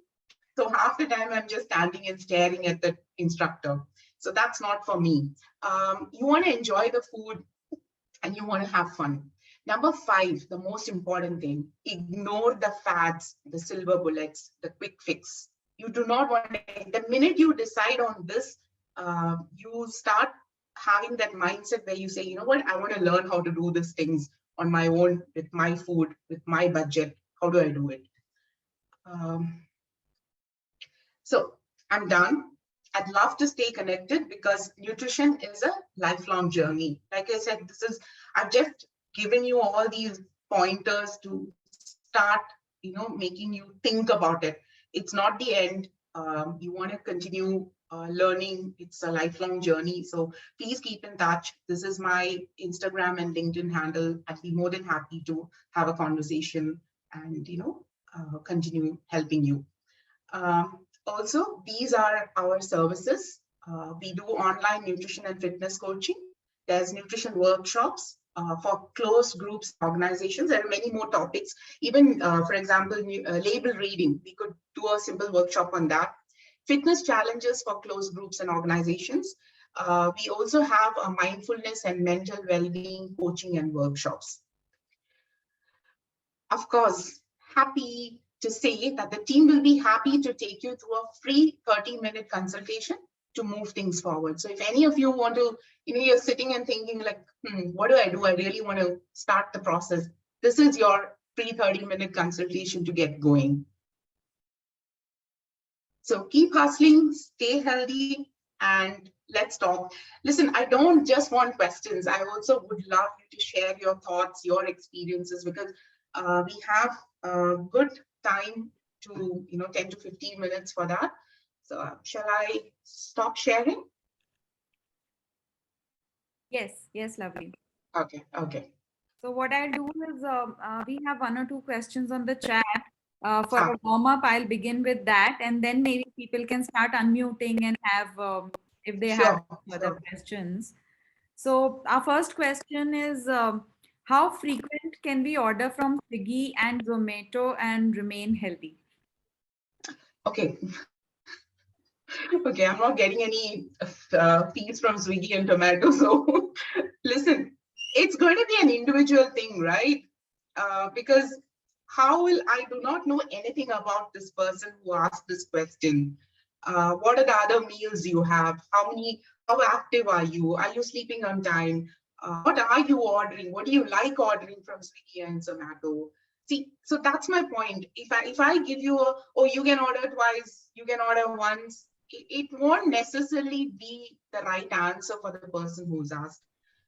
So half the time I'm just standing and staring at the instructor. So that's not for me. You want to enjoy the food and you want to have fun. Number 5, the most important thing: ignore the fads, the silver bullets, the quick fix. You do not want to, the minute you decide on this, you start having that mindset where you say, you know what, I want to learn how to do these things on my own, with my food, with my budget. How do I do it? So I'm done. I'd love to stay connected, because nutrition is a lifelong journey. Like I said, I've just given you all these pointers to start, making you think about it. It's not the end. You want to continue learning. It's a lifelong journey. So please keep in touch. This is my Instagram and LinkedIn handle. I'd be more than happy to have a conversation and, continue helping you. Also, these are our services. We do online nutrition and fitness coaching. There's nutrition workshops for closed groups, organizations. There are many more topics. Even, for example, label reading, we could do a simple workshop on that. Fitness challenges for closed groups and organizations. We also have a mindfulness and mental well-being coaching and workshops. Of course, happy to say that the team will be happy to take you through a free 30-minute consultation to move things forward. So if any of you want to, you're sitting and thinking like, what do? I really want to start the process. This is your free 30-minute consultation to get going. So keep hustling, stay healthy, and let's talk. Listen, I don't just want questions. I also would love you to share your thoughts, your experiences, because we have a good time to, 10 to 15 minutes for that. So shall I stop sharing? Yes, lovely. Okay. So what I'll do is we have 1 or 2 questions on the chat. For a warm-up, I'll begin with that, and then maybe people can start unmuting and have, if they have further questions. So our first question is, how frequent can we order from Swiggy and Zomato and remain healthy? Okay. Okay, I'm not getting any fees from Swiggy and Zomato. So listen, it's going to be an individual thing, right? Because I do not know anything about this person who asked this question. What are the other meals you have? How active are you? Are you sleeping on time? What are you ordering? What do you like ordering from Swiggy and Zomato? See, so that's my point. If I give you you can order twice, you can order once, it won't necessarily be the right answer for the person who's asked.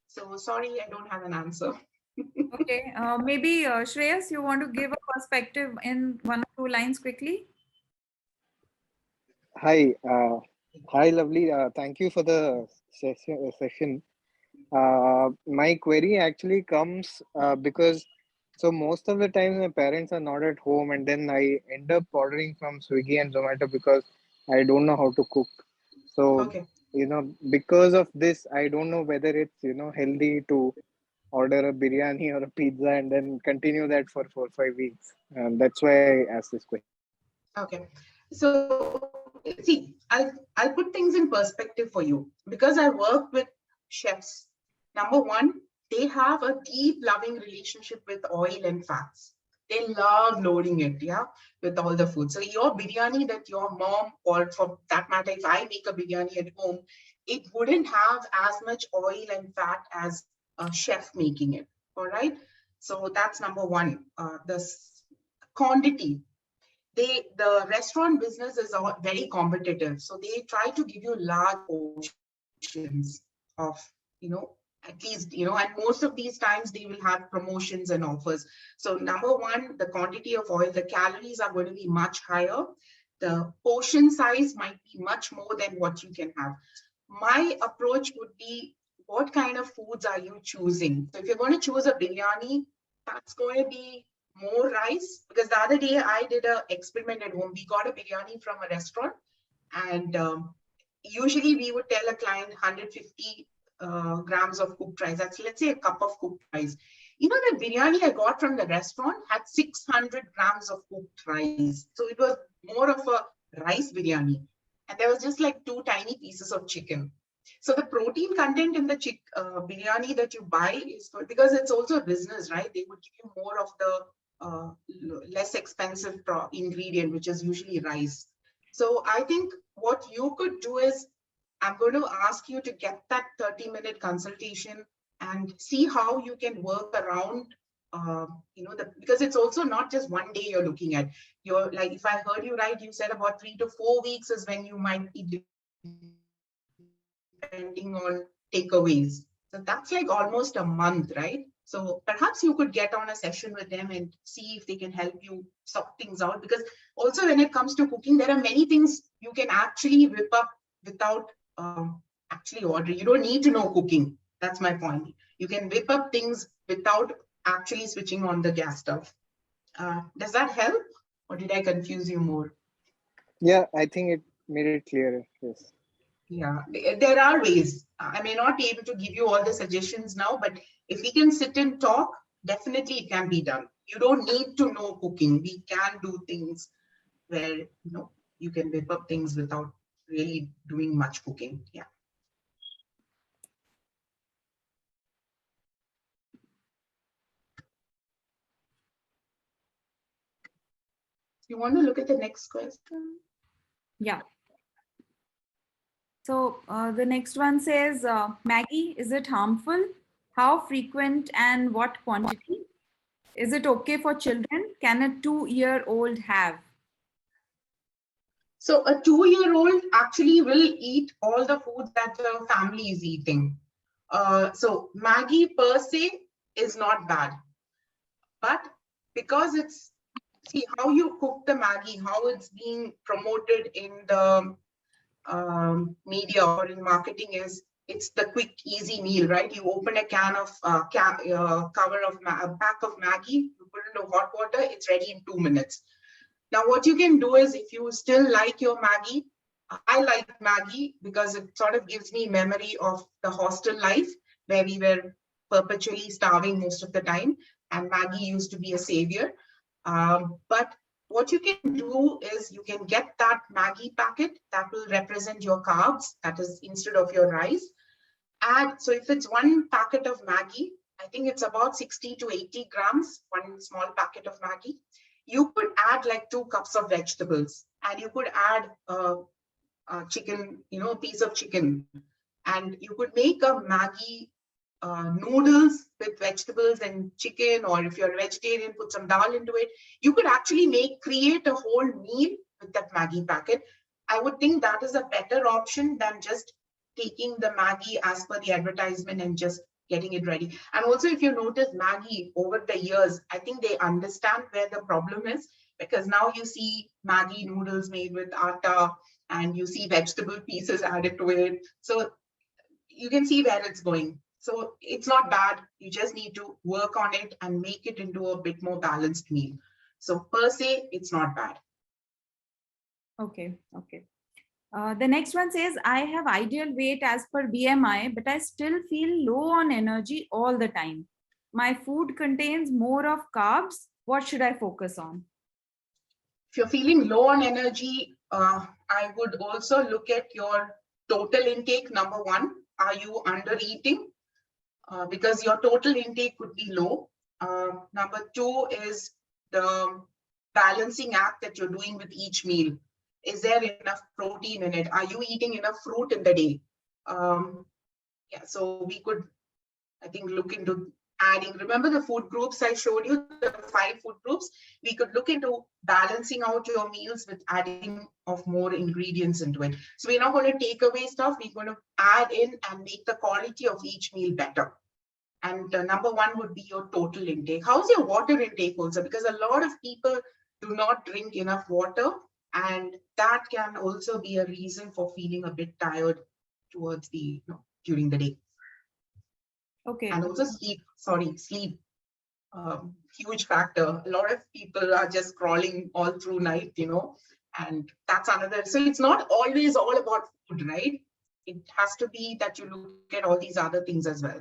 So sorry, I don't have an answer. Okay, maybe Shreyas, you want to give a perspective in 1 or 2 lines quickly? Hi, lovely. Thank you for the session. My query actually comes because most of the time my parents are not at home, and then I end up ordering from Swiggy and Zomato because I don't know how to cook. So, okay. Because of this, I don't know whether it's, healthy to order a biryani or a pizza and then continue that for 4 or 5 weeks. That's why I asked this question. Okay. So see, I'll put things in perspective for you, because I work with chefs. Number one, they have a deep loving relationship with oil and fats. They love loading it, with all the food. So your biryani that your mom, or for that matter, if I make a biryani at home, it wouldn't have as much oil and fat as a chef making it. All right. So that's number one. The quantity. The restaurant business is very competitive. So they try to give you large portions of, at least, and most of these times they will have promotions and offers. So number one, the quantity of oil, the calories are going to be much higher. The portion size might be much more than what you can have. My approach would be, what kind of foods are you choosing? So if you're going to choose a biryani, that's going to be more rice, because the other day I did an experiment at home. We got a biryani from a restaurant, and usually we would tell a client 150 grams of cooked rice. That's, let's say, a cup of cooked rice. The biryani I got from the restaurant had 600 grams of cooked rice. So it was more of a rice biryani. And there was just like 2 tiny pieces of chicken. So the protein content in the biryani that you buy is good, because it's also a business, right? They would give you more of the less expensive ingredient, which is usually rice. So I think what you could do is, I'm going to ask you to get that 30-minute consultation and see how you can work around, because it's also not just one day you're looking at. You're like, if I heard you right, you said about 3 to 4 weeks is when you might be depending on takeaways. So that's like almost a month, right? So perhaps you could get on a session with them and see if they can help you sort things out. Because also when it comes to cooking, there are many things you can actually whip up without actually ordering. You don't need to know cooking. That's my point. You can whip up things without actually switching on the gas stove. Does that help? Or did I confuse you more? Yeah, I think it made it clearer. Yes. Yeah, there are ways. I may not be able to give you all the suggestions now, but if we can sit and talk, definitely it can be done. You don't need to know cooking. We can do things where you can whip up things without really doing much cooking. Yeah. You want to look at the next question? Yeah. So the next one says, Maggie, is it harmful? How frequent and what quantity? Is it okay for children? Can a 2-year-old have? So a 2-year-old actually will eat all the foods that the family is eating. So Maggie per se is not bad, but because it's, see how you cook the Maggie, how it's being promoted in the media or in marketing is, it's the quick, easy meal, right? You open a can of cover of a pack of Maggie, you put it into hot water, it's ready in 2 minutes. Now, what you can do is, if you still like your Maggie, I like Maggie because it sort of gives me memory of the hostel life where we were perpetually starving most of the time, and Maggie used to be a savior. But what you can do is you can get that Maggie packet that will represent your carbs, that is instead of your rice. Add, so if it's 1 packet of Maggie, I think it's about 60 to 80 grams, 1 small packet of Maggie. You could add like 2 cups of vegetables, and you could add chicken, a piece of chicken, and you could make a Maggie noodles with vegetables and chicken, or if you're a vegetarian, put some dal into it. You could actually create a whole meal with that Maggie packet. I would think that is a better option than just taking the Maggie as per the advertisement and just getting it ready. And also, if you notice Maggie over the years, I think they understand where the problem is, because now you see Maggie noodles made with atta and you see vegetable pieces added to it. So you can see where it's going. So it's not bad. You just need to work on it and make it into a bit more balanced meal. So per se, it's not bad. Okay. Okay. The next one says, I have ideal weight as per BMI, but I still feel low on energy all the time. My food contains more of carbs. What should I focus on? If you're feeling low on energy, I would also look at your total intake. Number 1, are you under eating? Because your total intake could be low. Number 2 is the balancing act that you're doing with each meal. Is there enough protein in it? Are you eating enough fruit in the day? Yeah, so we could, I think, look into adding, remember the food groups I showed you, the 5 food groups? We could look into balancing out your meals with adding of more ingredients into it. So we're not going to take away stuff, we're going to add in and make the quality of each meal better. And number 1 would be your total intake. How's your water intake also? Because a lot of people do not drink enough water, and that can also be a reason for feeling a bit tired towards the, during the day. Okay. And also sleep, huge factor. A lot of people are just crawling all through night, and that's another. So it's not always all about food, right? It has to be that you look at all these other things as well.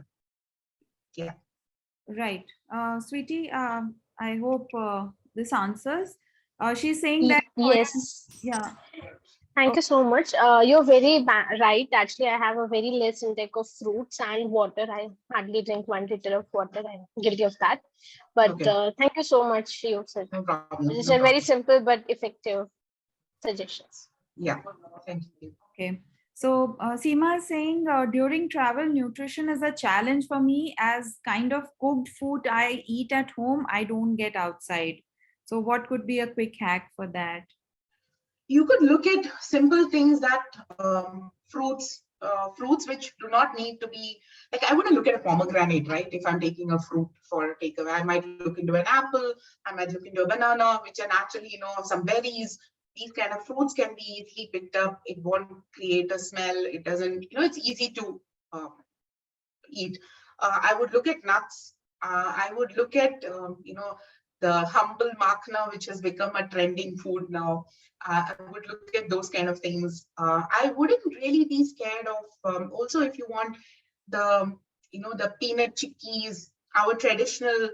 Yeah. Right. Sweetie, I hope this answers. She's saying that. Yes. Yeah. Thank you so much. You're very right. Actually, I have a very less intake of fruits and water. I hardly drink 1 liter of water. I'm guilty of that. But Okay. thank you so much. You said No problem. it's No a very problem. simple but effective suggestions. Yeah. Thank you. Okay. So Seema is saying during travel, nutrition is a challenge for me, as kind of cooked food I eat at home, I don't get outside. So what could be a quick hack for that? You could look at simple things that fruits, fruits which do not need to be, like I wouldn't look at a pomegranate, right? If I'm taking a fruit for a takeaway, I might look into an apple, I might look into a banana, which are naturally, some berries. These kind of fruits can be easily picked up. It won't create a smell. It doesn't, it's easy to eat. I would look at nuts. I would look at, the humble makhna, which has become a trending food now. I would look at those kind of things. I wouldn't really be scared of, also if you want the, the peanut chickpeas, our traditional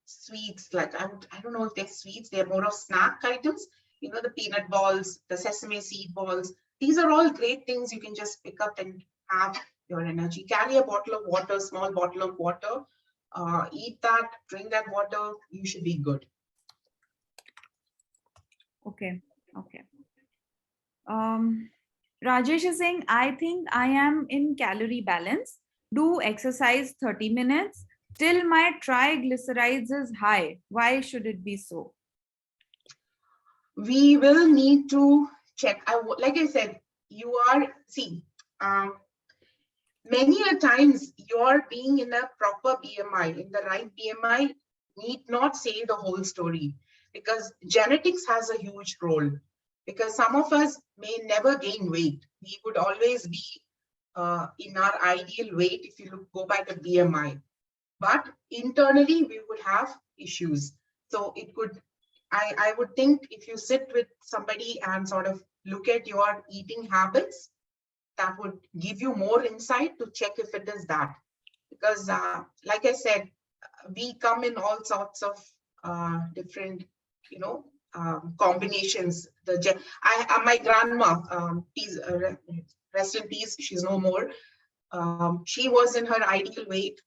sweets, like I don't know if they're sweets, they're more of snack items, the peanut balls, the sesame seed balls. These are all great things you can just pick up and have your energy. Carry a bottle of water, small bottle of water, eat that, drink that water, you should be good. Okay. Rajesh is saying, I think I am in calorie balance. Do exercise 30 minutes. Still my triglycerides is high. Why should it be so? We will need to check. Like I said, many a times you're being in a proper BMI, in the right BMI, need not say the whole story, because genetics has a huge role. Because some of us may never gain weight. We would always be in our ideal weight if you go by the BMI. But internally, we would have issues. So it could, I would think if you sit with somebody and sort of look at your eating habits, that would give you more insight to check if it is that. Because like I said, we come in all sorts of different, combinations. My grandma, rest in peace, she's no more. She was in her ideal weight.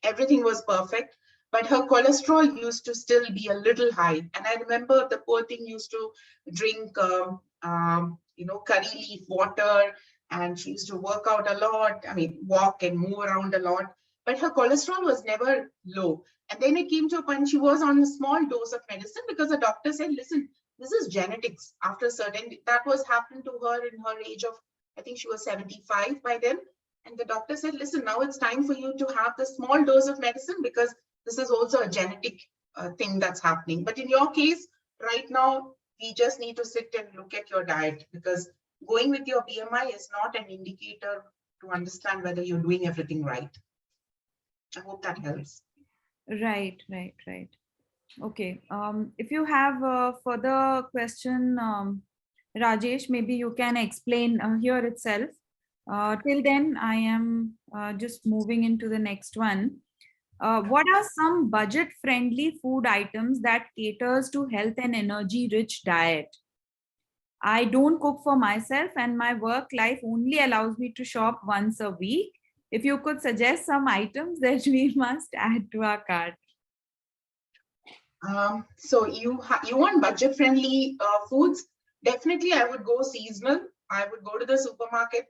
Everything was perfect, but her cholesterol used to still be a little high. And I remember the poor thing used to drink, curry leaf water, and she used to work out a lot. I mean, walk and move around a lot, but her cholesterol was never low. And then it came to a point she was on a small dose of medicine because the doctor said, listen, this is genetics. After certain, that was happened to her in her age of, I think she was 75 by then. And the doctor said, listen, now it's time for you to have the small dose of medicine because this is also a genetic thing that's happening. But in your case, right now, we just need to sit and look at your diet, because going with your BMI is not an indicator to understand whether you're doing everything right. I hope that helps. Right. Okay. If you have a further question, Rajesh, maybe you can explain here itself. Till then, I am just moving into the next one. What are some budget-friendly food items that caters to health and energy-rich diet? I don't cook for myself, and my work life only allows me to shop once a week. If you could suggest some items that we must add to our cart. So you want budget-friendly foods? Definitely, I would go seasonal. I would go to the supermarket,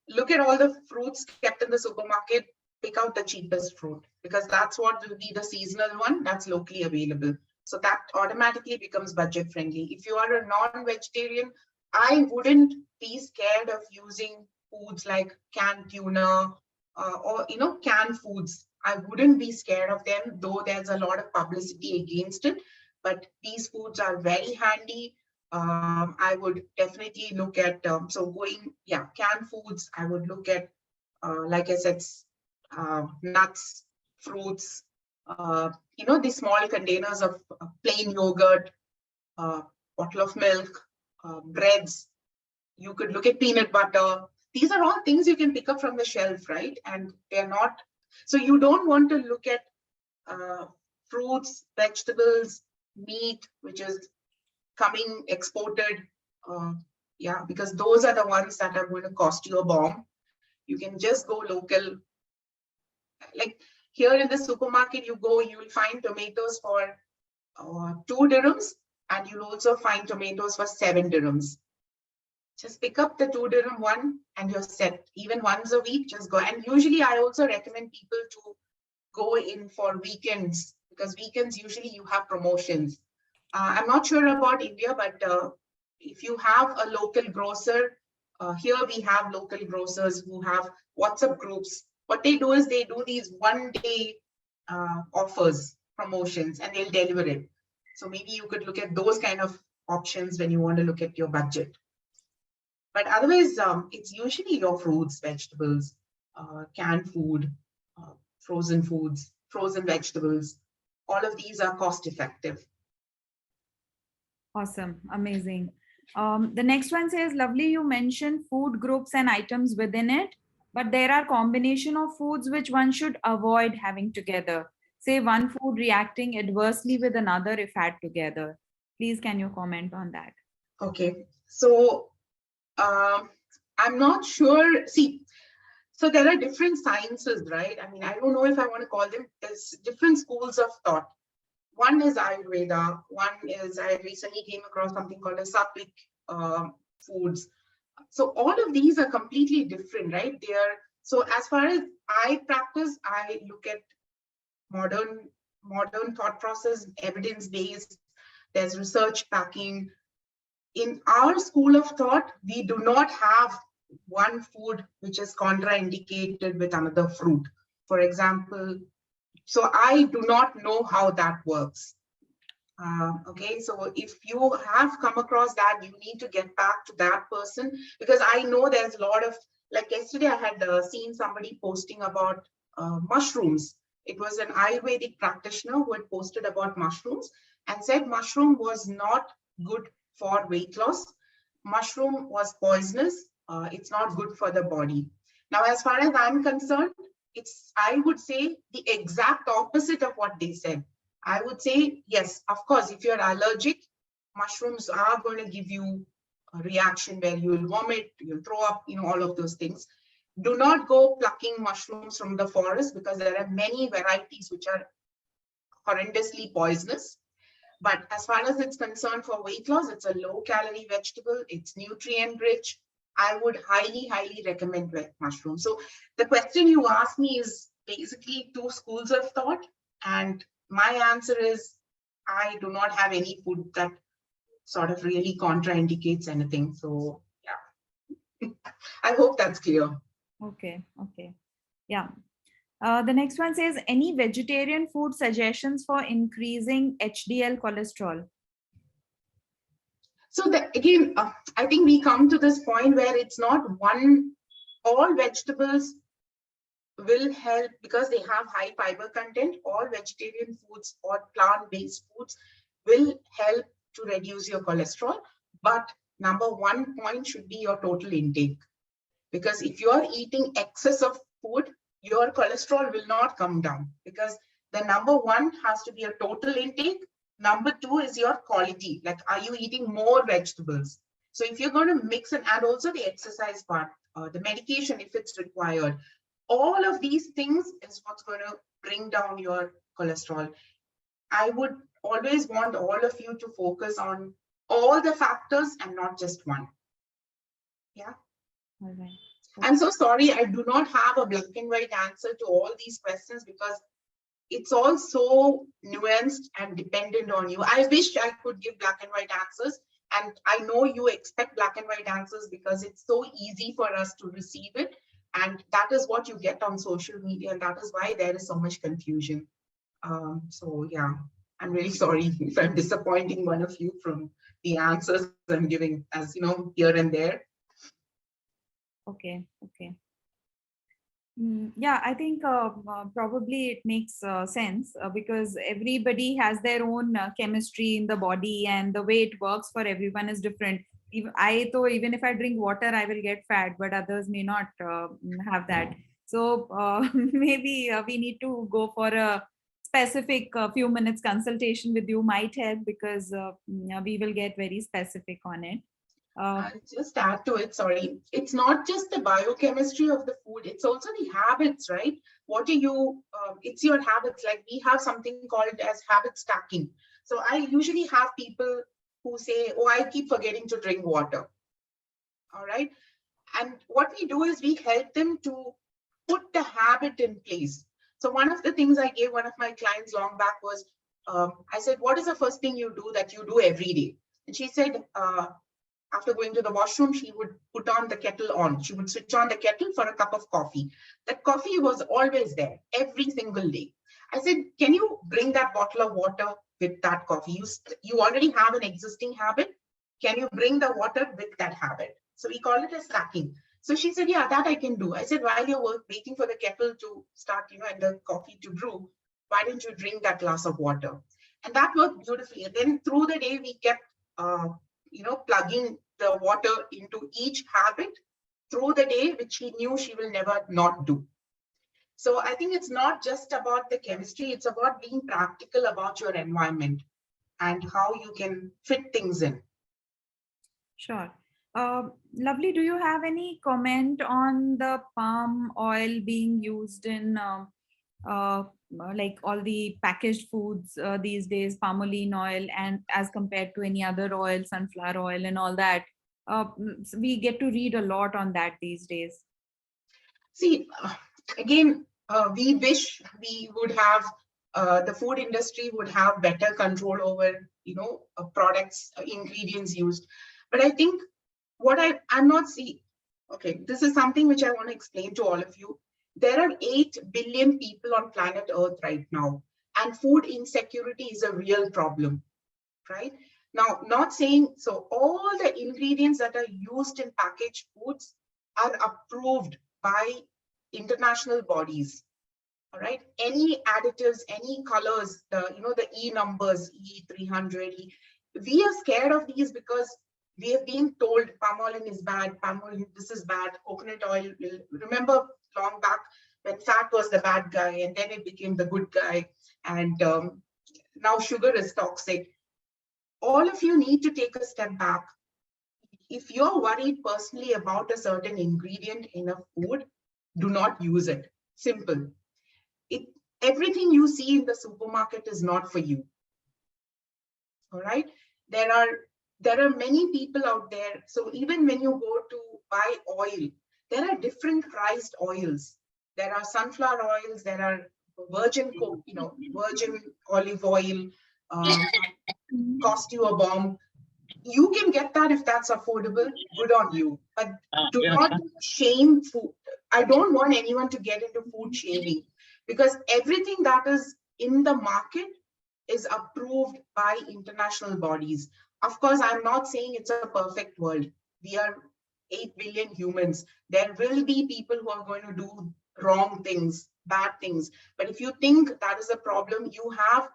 look at all the fruits kept in the supermarket, pick out the cheapest fruit, because that's what will be the seasonal one that's locally available. So that automatically becomes budget-friendly. If you are a non-vegetarian, I wouldn't be scared of using foods like canned tuna or canned foods. I wouldn't be scared of them, though there's a lot of publicity against it. But these foods are very handy. I would definitely look at, canned foods. I would look at, like I said, nuts, fruits, these small containers of plain yogurt, bottle of milk, breads. You could look at peanut butter. These are all things you can pick up from the shelf, right? And they're not, so you don't want to look at fruits, vegetables, meat, which is coming exported, because those are the ones that are going to cost you a bomb. You can just go local. Like here in the supermarket, you will find tomatoes for 2 dirhams, and you'll also find tomatoes for 7 dirhams. Just pick up the 2 dirham one and you're set. Even once a week, just go. And usually I also recommend people to go in for weekends, because weekends usually you have promotions. I'm not sure about India, but if you have a local grocer, Here we have local grocers who have WhatsApp groups. What they do is they do these one-day offers, promotions, and they'll deliver it. So maybe you could look at those kind of options when you want to look at your budget. But otherwise, it's usually your fruits, vegetables, canned food, frozen foods, frozen vegetables. All of these are cost effective. Awesome. Amazing. The next one says, lovely, you mentioned food groups and items within it, but there are combination of foods which one should avoid having together. Say one food reacting adversely with another if had together. Please, can you comment on that? Okay. So I'm not sure. See, so there are different sciences, right? I mean, I don't know if I want to call them, there's different schools of thought. One is Ayurveda, one is, I recently came across something called a Sattvic foods. So all of these are completely different, right? So as far as I practice, I look at modern thought process, evidence-based, there's research backing. In our school of thought, we do not have one food which is contraindicated with another fruit. For example, so I do not know how that works. Okay, so if you have come across that, you need to get back to that person, because I know there's a lot of, like yesterday I had seen somebody posting about mushrooms. It was an Ayurvedic practitioner who had posted about mushrooms and said mushroom was not good for weight loss. Mushroom was poisonous. It's not good for the body. Now, as far as I'm concerned, I would say the exact opposite of what they said. I would say, yes, of course, if you're allergic, mushrooms are going to give you a reaction where you will vomit, you'll throw up, all of those things. Do not go plucking mushrooms from the forest, because there are many varieties which are horrendously poisonous. But as far as it's concerned for weight loss, it's a low-calorie vegetable. It's nutrient-rich. I would highly, highly recommend mushroom. So the question you asked me is basically two schools of thought. And my answer is, I do not have any food that sort of really contraindicates anything. So yeah, I hope that's clear. Okay. Yeah. The next one says, any vegetarian food suggestions for increasing HDL cholesterol? So again, I think we come to this point where it's not all vegetables will help because they have high fiber content. All vegetarian foods or plant-based foods will help to reduce your cholesterol. But number one point should be your total intake. Because if you are eating excess of food, your cholesterol will not come down, because the number one has to be a total intake. Number two is your quality. Like, are you eating more vegetables? So if you're going to mix and add also the exercise part, the medication if it's required, all of these things is what's going to bring down your cholesterol. I would always want all of you to focus on all the factors and not just one. Yeah. All right. I'm so sorry, I do not have a black and white answer to all these questions because it's all so nuanced and dependent on you. I wish I could give black and white answers. And I know you expect black and white answers because it's so easy for us to receive it. And that is what you get on social media. And that is why there is so much confusion. So yeah, I'm really sorry if I'm disappointing one of you from the answers I'm giving, as here and there. Okay. Yeah, I think probably it makes sense because everybody has their own chemistry in the body, and the way it works for everyone is different. Even if I drink water, I will get fat, but others may not have that. So maybe we need to go for a specific few minutes consultation with you might help, because we will get very specific on it. I'll just add to it, sorry. It's not just the biochemistry of the food, it's also the habits, right? What do you, it's your habits. Like we have something called as habit stacking. So I usually have people who say, oh, I keep forgetting to drink water. All right. And what we do is we help them to put the habit in place. So one of the things I gave one of my clients long back was, I said, what is the first thing you do that you do every day? And she said, after going to the washroom, she would put on the kettle on. She would switch on the kettle for a cup of coffee. That coffee was always there every single day. I said, can you bring that bottle of water with that coffee? You already have an existing habit. Can you bring the water with that habit? So we call it a stacking. So she said, yeah, that I can do. I said, while you're waiting for the kettle to start, and the coffee to brew, why don't you drink that glass of water? And that worked beautifully. And then through the day, we kept, plugging the water into each habit through the day, which she knew she will never not do. So I think it's not just about the chemistry, it's about being practical about your environment and how you can fit things in. Sure. Lovely. Do you have any comment on the palm oil being used in like all the packaged foods these days, palmolive oil, and as compared to any other oil, sunflower oil and all that? We get to read a lot on that these days. See, again, we wish we would have, the food industry would have better control over, products, ingredients used. But I think what I'm not seeing, okay, this is something which I want to explain to all of you. There are 8 billion people on planet Earth right now, and food insecurity is a real problem, right? Now, not saying, so all the ingredients that are used in packaged foods are approved by international bodies, all right? Any additives, any colors, the E numbers, E300, we are scared of these because we have been told palm oil is bad, palm oil, this is bad, coconut oil. Remember long back when fat was the bad guy and then it became the good guy, and now sugar is toxic. All of you need to take a step back. If you're worried personally about a certain ingredient in a food, do not use it. Simple. Everything you see in the supermarket is not for you. All right. There are many people out there. So even when you go to buy oil, there are different priced oils. There are sunflower oils, there are virgin olive oil, cost you a bomb. You can get that if that's affordable, good on you. But do not shame food. I don't want anyone to get into food shaming, because everything that is in the market is approved by international bodies. Of course, I'm not saying it's a perfect world. We are 8 billion humans. There will be people who are going to do wrong things, bad things. But if you think that is a problem, you have,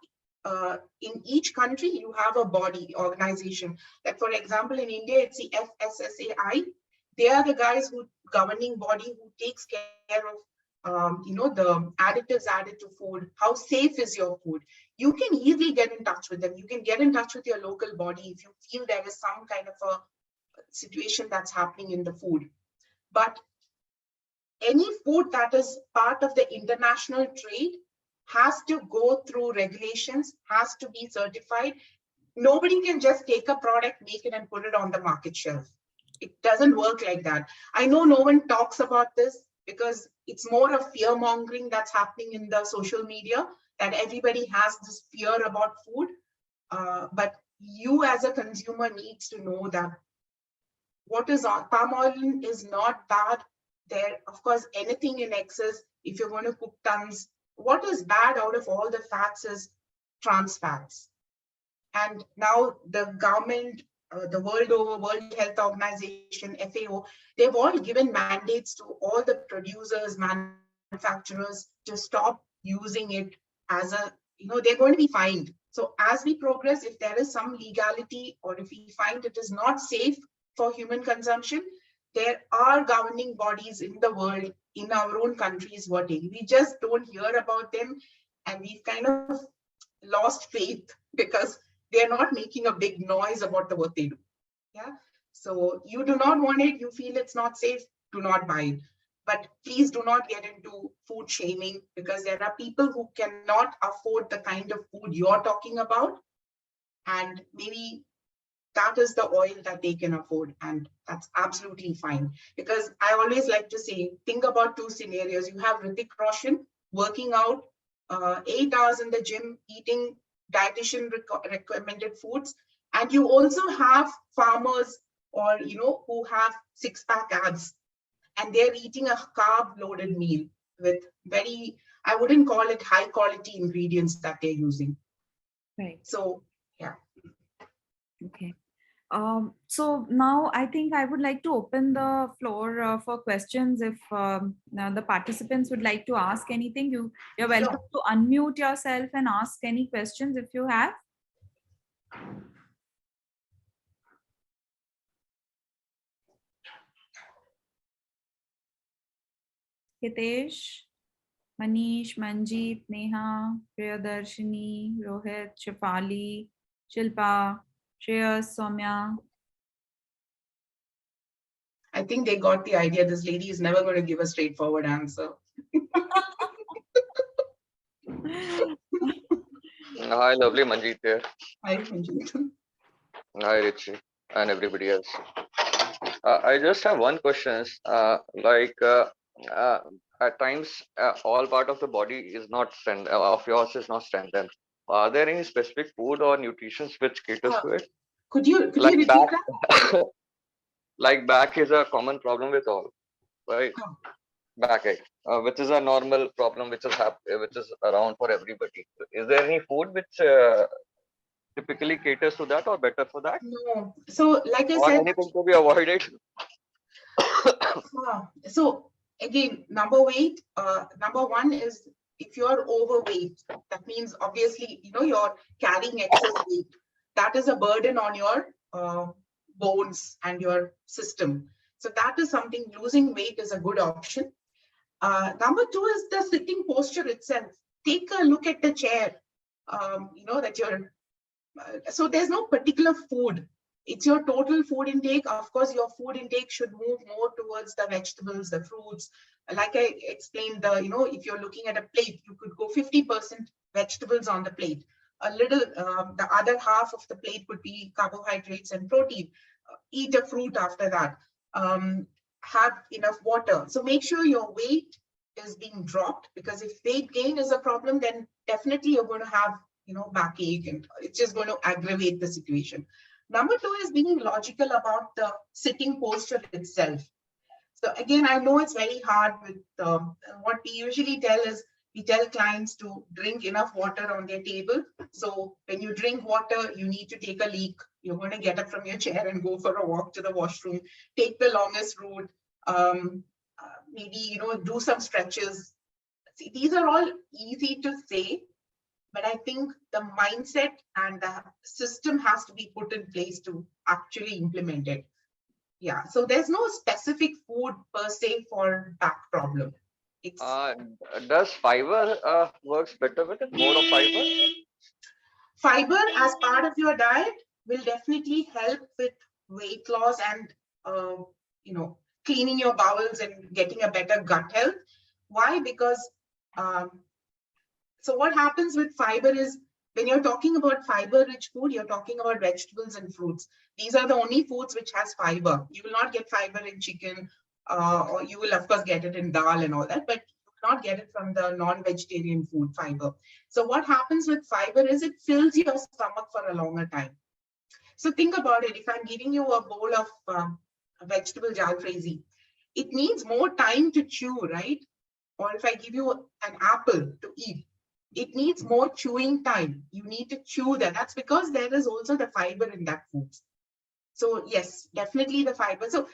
in each country, you have a body, organization. Like for example, in India, it's the FSSAI. They are the guys who governing body who takes care of the additives added to food. How safe is your food? You can easily get in touch with them. You can get in touch with your local body if you feel there is some kind of a situation that's happening in the food. But any food that is part of the international trade has to go through regulations, has to be certified. Nobody can just take a product, make it and put it on the market shelf. It doesn't work like that. I know no one talks about this because it's more of fear mongering that's happening in the social media, that everybody has this fear about food. But you as a consumer needs to know that what is on palm oil is not bad. There, of course, anything in excess, if you're going to cook tons, what is bad out of all the fats is trans fats. And now the government, the world over, World Health Organization, FAO, they've all given mandates to all the producers, manufacturers to stop using it as a, they're going to be fined. So as we progress, if there is some legality or if we find it is not safe for human consumption, there are governing bodies in the world, in our own countries working. We just don't hear about them, and we've kind of lost faith because they're not making a big noise about the work they do. Yeah. So you do not want it, you feel it's not safe, do not buy it. But please do not get into food shaming, because there are people who cannot afford the kind of food you're talking about. And maybe that is the oil that they can afford. And that's absolutely fine. Because I always like to say, think about 2 scenarios. You have Hrithik Roshan working out 8 hours in the gym, eating dietitian recommended foods. And you also have farmers or who have six-pack abs, and they're eating a carb-loaded meal with very, I wouldn't call it high-quality ingredients that they're using. Right. So, yeah. Okay. So now I think I would like to open the floor for questions. If now the participants would like to ask anything, you're welcome to unmute yourself and ask any questions if you have. Hitesh, Manish, Manjeet, Neha, Priyadarshini, Rohit, Shafali, Shilpa, Shreyas, Soumya. I think they got the idea. This lady is never going to give a straightforward answer. Hi, lovely Manjeet here. Hi, Manjeet. Hi, Richie, and everybody else. I just have one question. At times, all part of the body is not of yours is not strengthened. Are there any specific food or nutrition which caters to it? Could you Like repeat back, that? like back is a common problem with all, right? Oh. Backache, which is a normal problem which is around for everybody. Is there any food which typically caters to that or better for that? No. So, like I Or said, anything to be avoided? so again, number one is if you're overweight, that means obviously, you're carrying excess weight. That is a burden on your bones and your system. So that is something, losing weight is a good option. Number two is the sitting posture itself. Take a look at the chair, that you're, so there's no particular food. It's your total food intake. Of course, your food intake should move more towards the vegetables, the fruits. Like I explained, if you're looking at a plate, you could go 50% vegetables on the plate. A little, the other half of the plate would be carbohydrates and protein. Eat a fruit after that. Have enough water. So make sure your weight is being dropped, because if weight gain is a problem, then definitely you're going to have, backache, and it's just going to aggravate the situation. Number two is being logical about the sitting posture itself. So again, I know it's very hard with what we usually tell is, we tell clients to drink enough water on their table. So when you drink water, you need to take a leak. You're going to get up from your chair and go for a walk to the washroom, take the longest route, maybe, do some stretches. See, these are all easy to say, but I think the mindset and the system has to be put in place to actually implement it. Yeah, so there's no specific food per se for back problem. It's does fiber works better with it? More of fiber? Fiber as part of your diet will definitely help with weight loss and cleaning your bowels and getting a better gut health. Why? Because so what happens with fiber is, when you're talking about fiber-rich food, you're talking about vegetables and fruits. These are the only foods which has fiber. You will not get fiber in chicken, or you will of course get it in dal and all that, but you will not get it from the non-vegetarian food fiber. So what happens with fiber is it fills your stomach for a longer time. So think about it. If I'm giving you a bowl of vegetable jalfrezi, it needs more time to chew, right? Or if I give you an apple to eat, it needs more chewing time. You need to chew that. That's because there is also the fiber in that food. So yes, definitely the fiber. So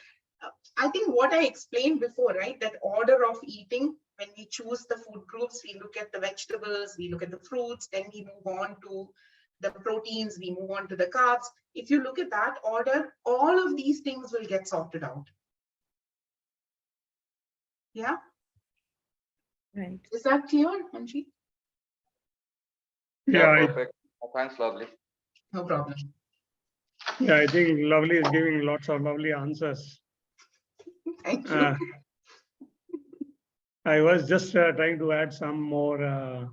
I think what I explained before, right? That order of eating, when we choose the food groups, we look at the vegetables, we look at the fruits, then we move on to the proteins, we move on to the carbs. If you look at that order, all of these things will get sorted out. Yeah. Right. Is that clear, Manjeet? Yeah, perfect. Thanks, lovely. No problem. Yeah, I think Lovely is giving lots of lovely answers. Thank you. I was just trying to add some more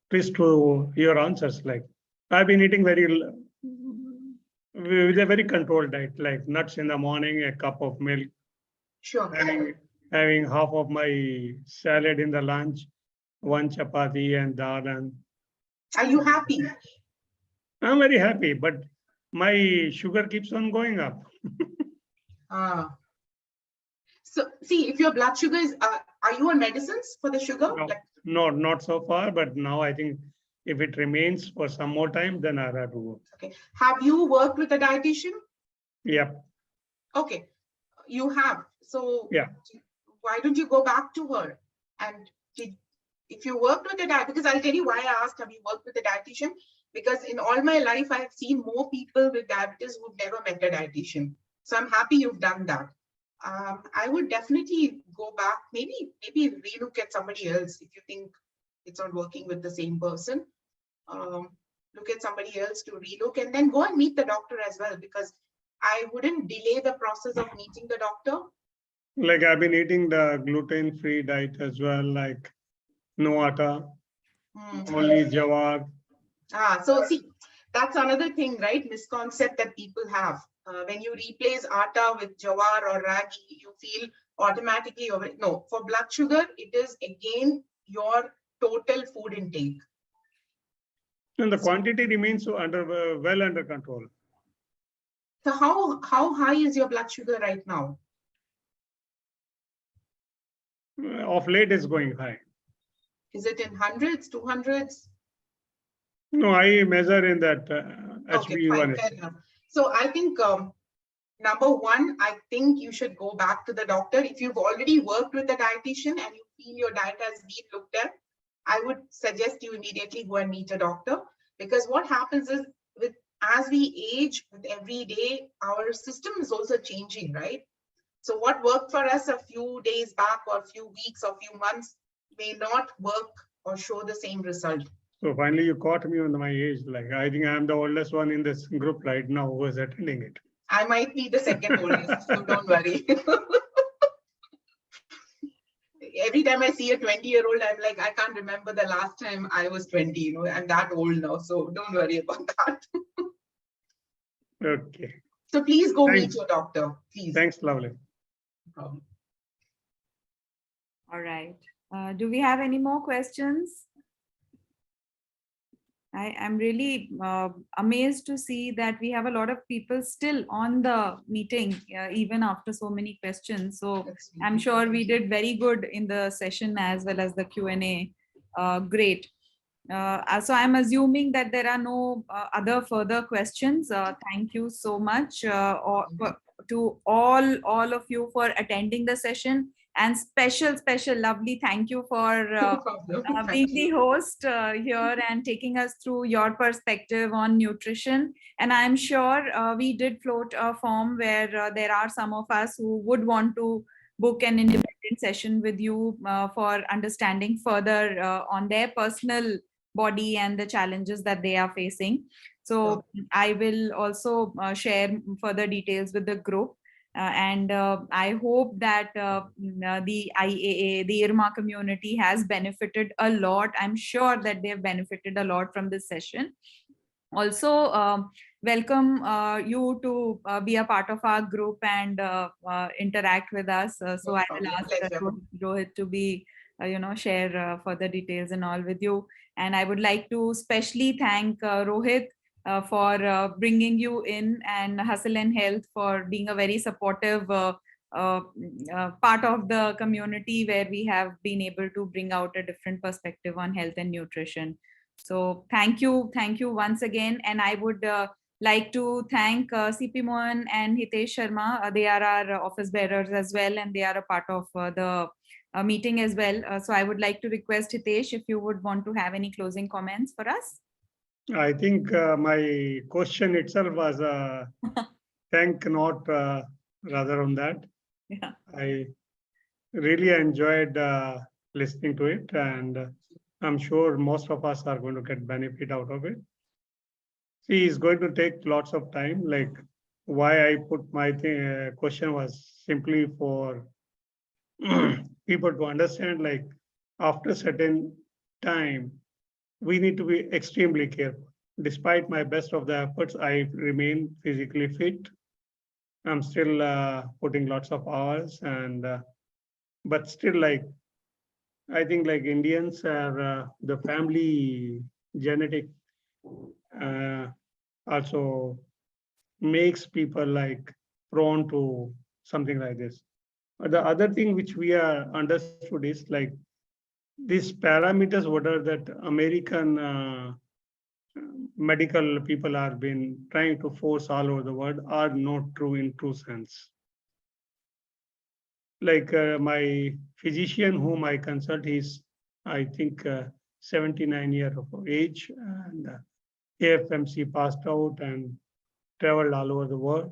twist to your answers. Like, I've been eating with a very controlled diet, like nuts in the morning, a cup of milk, Sure. having half of my salad in the lunch, one chapati and dal. And are you happy? I'm very happy, but my sugar keeps on going up. So see, if your blood sugar is, are you on medicines for the sugar? No, Like, no, not so far, but now I think if it remains for some more time, then I'll have to go. okay. Have you worked with a dietitian? Yep. Okay, you have. So Yeah. why don't you go back to her? And if you worked with a dietitian, because I'll tell you why I asked, have you worked with a dietitian? Because in all my life, I've seen more people with diabetes who've never met a dietitian. So I'm happy you've done that. I would definitely go back, maybe relook at somebody else if you think it's not working with the same person. Look at somebody else to relook, and then go and meet the doctor as well, because I wouldn't delay the process of meeting the doctor. Like I've been eating the gluten-free diet as well, like no atta, only jawar. So see, that's another thing, right? Misconcept that people have. When you replace atta with jawar or ragi, you feel automatically over. No, for blood sugar, it is again your total food intake. And the quantity remains well under control. So how high is your blood sugar right now? Of late is going high. Is it in hundreds, 200s? No, I measure in that Okay, fine, HbA1c. fair enough. So I think number one, I think you should go back to the doctor. If you've already worked with a dietitian and you feel your diet has been looked at, I would suggest you immediately go and meet a doctor, because what happens is, as we age with every day, our system is also changing, right? So what worked for us a few days back or a few weeks or few months may not work or show the same result. So finally you caught me on my age. Like I think I'm the oldest one in this group right now who is attending it. I might be the second oldest, so don't worry. Every time I see a 20-year-old, I'm like, I can't remember the last time I was 20, you know, I'm that old now, so don't worry about that. Okay. So please go Thanks. meet your doctor, please. Thanks, lovely. No problem. All right. Do we have any more questions? I am really amazed to see that we have a lot of people still on the meeting, even after so many questions. So I'm sure we did very good in the session as well as the Q&A. Great. So I'm assuming that there are no other further questions. Thank you so much to all of you for attending the session, and special lovely thank you for being the host here and taking us through your perspective on nutrition. And I'm sure we did float a form where there are some of us who would want to book an independent session with you for understanding further on their personal body and the challenges that they are facing. So I will also share further details with the group. And I hope that the IAA, the Irma community has benefited a lot. I'm sure that they have benefited a lot from this session. Also, welcome you to be a part of our group and interact with us. So I will ask Rohit to be, share further details and all with you. And I would like to specially thank Rohit for bringing you in, and Hustle and Health for being a very supportive part of the community, where we have been able to bring out a different perspective on health and nutrition. So thank you once again. And I would like to thank CP Mohan and Hitesh Sharma. They are our office bearers as well, and they are a part of the meeting as well. So I would like to request Hitesh if you would want to have any closing comments for us. I think my question itself was a thank note rather on that. Yeah. I really enjoyed listening to it, and I'm sure most of us are going to get benefit out of it. See, it's going to take lots of time. Like why I put my question was simply for people to understand, like after a certain time, we need to be extremely careful. Despite my best of the efforts, I remain physically fit. I'm still putting lots of hours, and but still, like I think, like Indians are the family genetic also makes people like prone to something like this. But the other thing which we are understood is like these parameters, whatever that American medical people are been trying to force all over the world, are not true in true sense. Like my physician whom I consult, he's, I think, 79 years of age, and AFMC passed out and traveled all over the world.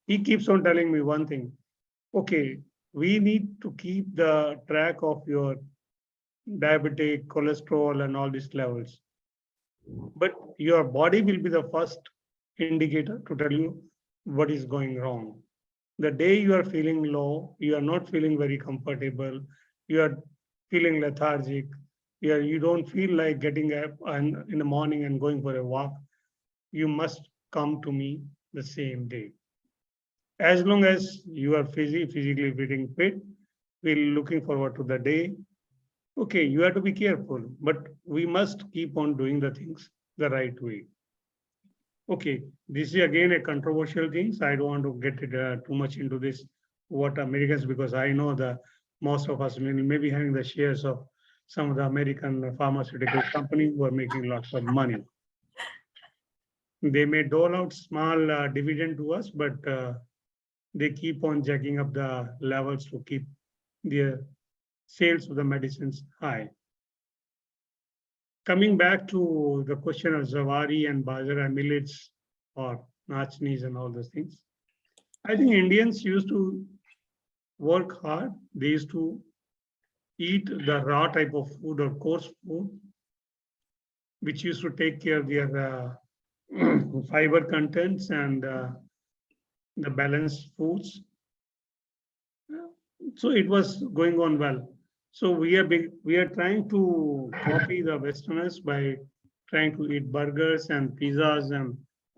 He keeps on telling me one thing. Okay, we need to keep the track of your diabetic, cholesterol, and all these levels. But your body will be the first indicator to tell you what is going wrong. The day you are feeling low, you are not feeling very comfortable, you are feeling lethargic, you don't feel like getting up in the morning and going for a walk, you must come to me the same day. As long as you are physically feeling fit, we're looking forward to the day. Okay, you have to be careful, but we must keep on doing the things the right way. Okay, this is again a controversial thing, so I don't want to get it too much into this, what Americans, because I know the most of us may be having the shares of some of the American pharmaceutical companies who are making lots of money. They may dole out small dividend to us, but they keep on jacking up the levels to keep their sales of the medicines high. Coming back to the question of Zawari and Bajra millets or nachnis and all those things, I think Indians used to work hard. They used to eat the raw type of food or coarse food, which used to take care of their fiber contents and the balanced foods. So it was going on well. So we are trying to copy the Westerners by trying to eat burgers and pizzas and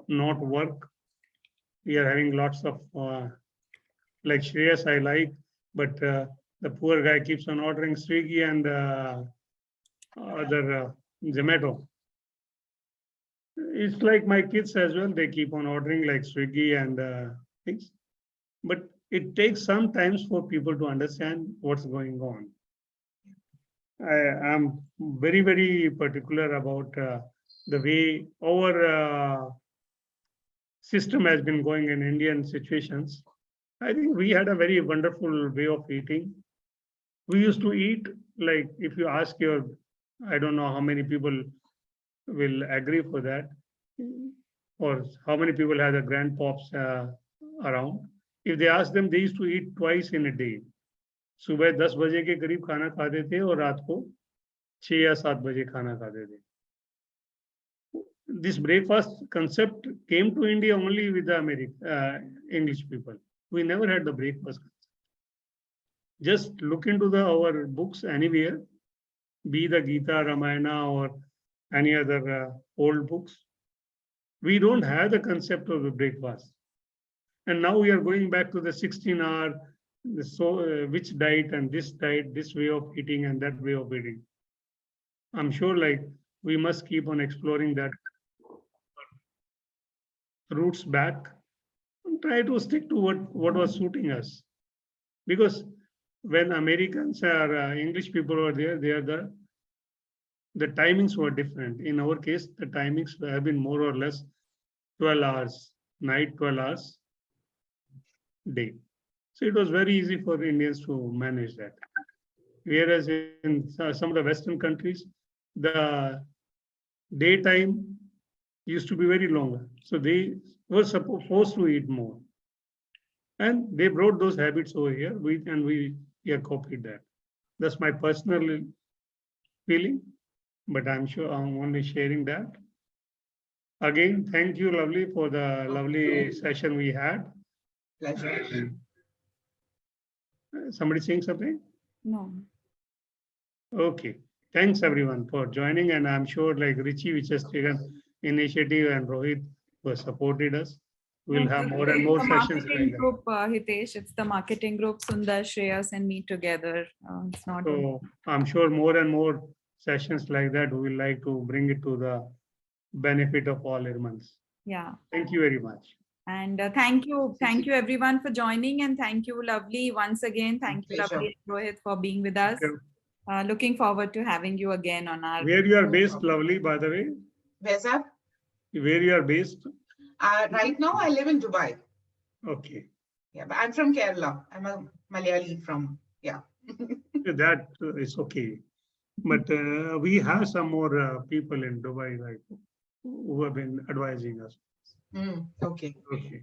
not work. We are having lots of like Shreyas I like, but the poor guy keeps on ordering Swiggy and other Zomato. It's like my kids as well. They keep on ordering like Swiggy and things, but it takes some time for people to understand what's going on. I am very, very particular about the way our system has been going in Indian situations. I think we had a very wonderful way of eating. We used to eat, like if you ask your, I don't know how many people will agree for that, or how many people have the grandpops around. If they ask them, they used to eat twice in a day. सुबह 10 बजे के करीब खाना खाते थे और रात को 6 या 7 बजे खाना खाते थे. This breakfast concept came to India only with the English people. We never had the breakfast. Just look into our books anywhere, be the Gita, Ramayana, or any other old books. We don't have the concept of the breakfast. And now we are going back to the 16-hour, which diet and this diet, this way of eating and that way of eating. I'm sure like we must keep on exploring that roots back and try to stick to what was suiting us. Because when Americans or English people were there, the timings were different. In our case, the timings have been more or less 12 hours, night, 12 hours, day. So it was very easy for Indians to manage that. Whereas in some of the Western countries, the daytime used to be very longer. So they were supposed to eat more. And they brought those habits over here, and we have copied that. That's my personal feeling, but I'm sure I'm only sharing that. Again, thank you, Lovely, for the lovely session we had. Pleasure. Somebody saying something? No. Okay. Thanks everyone for joining, and I'm sure like Richie, which has taken initiative, and Rohit, who has supported us. We'll No, have more it's and more the sessions marketing like that. group, Hitesh. It's the marketing group, Sundar, Shreyas, and me together. It's not. So I'm sure more and more sessions like that, we will like to bring it to the benefit of all Irmans. Yeah. Thank you very much. And thank you everyone for joining, and thank you, Lovely, once again. Thank you, Pleasure. Lovely and Rohit, for being with us. Looking forward to having you again on our. Where you are based, Lovely, by the way? Where's that? Where you are based? Right now, I live in Dubai. Okay. Yeah, but I'm from Kerala. I'm a Malayali from, yeah. That is okay. But we have some more people in Dubai, like, who have been advising us. Okay. Okay.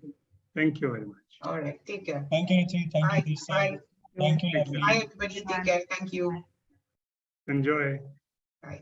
Thank you very much. All right. Take care. Thank you, Ritu. Thank Bye. you, Bye. Thank you, Take Lovely. Bye, everybody. Take care. Thank you. Enjoy. Bye.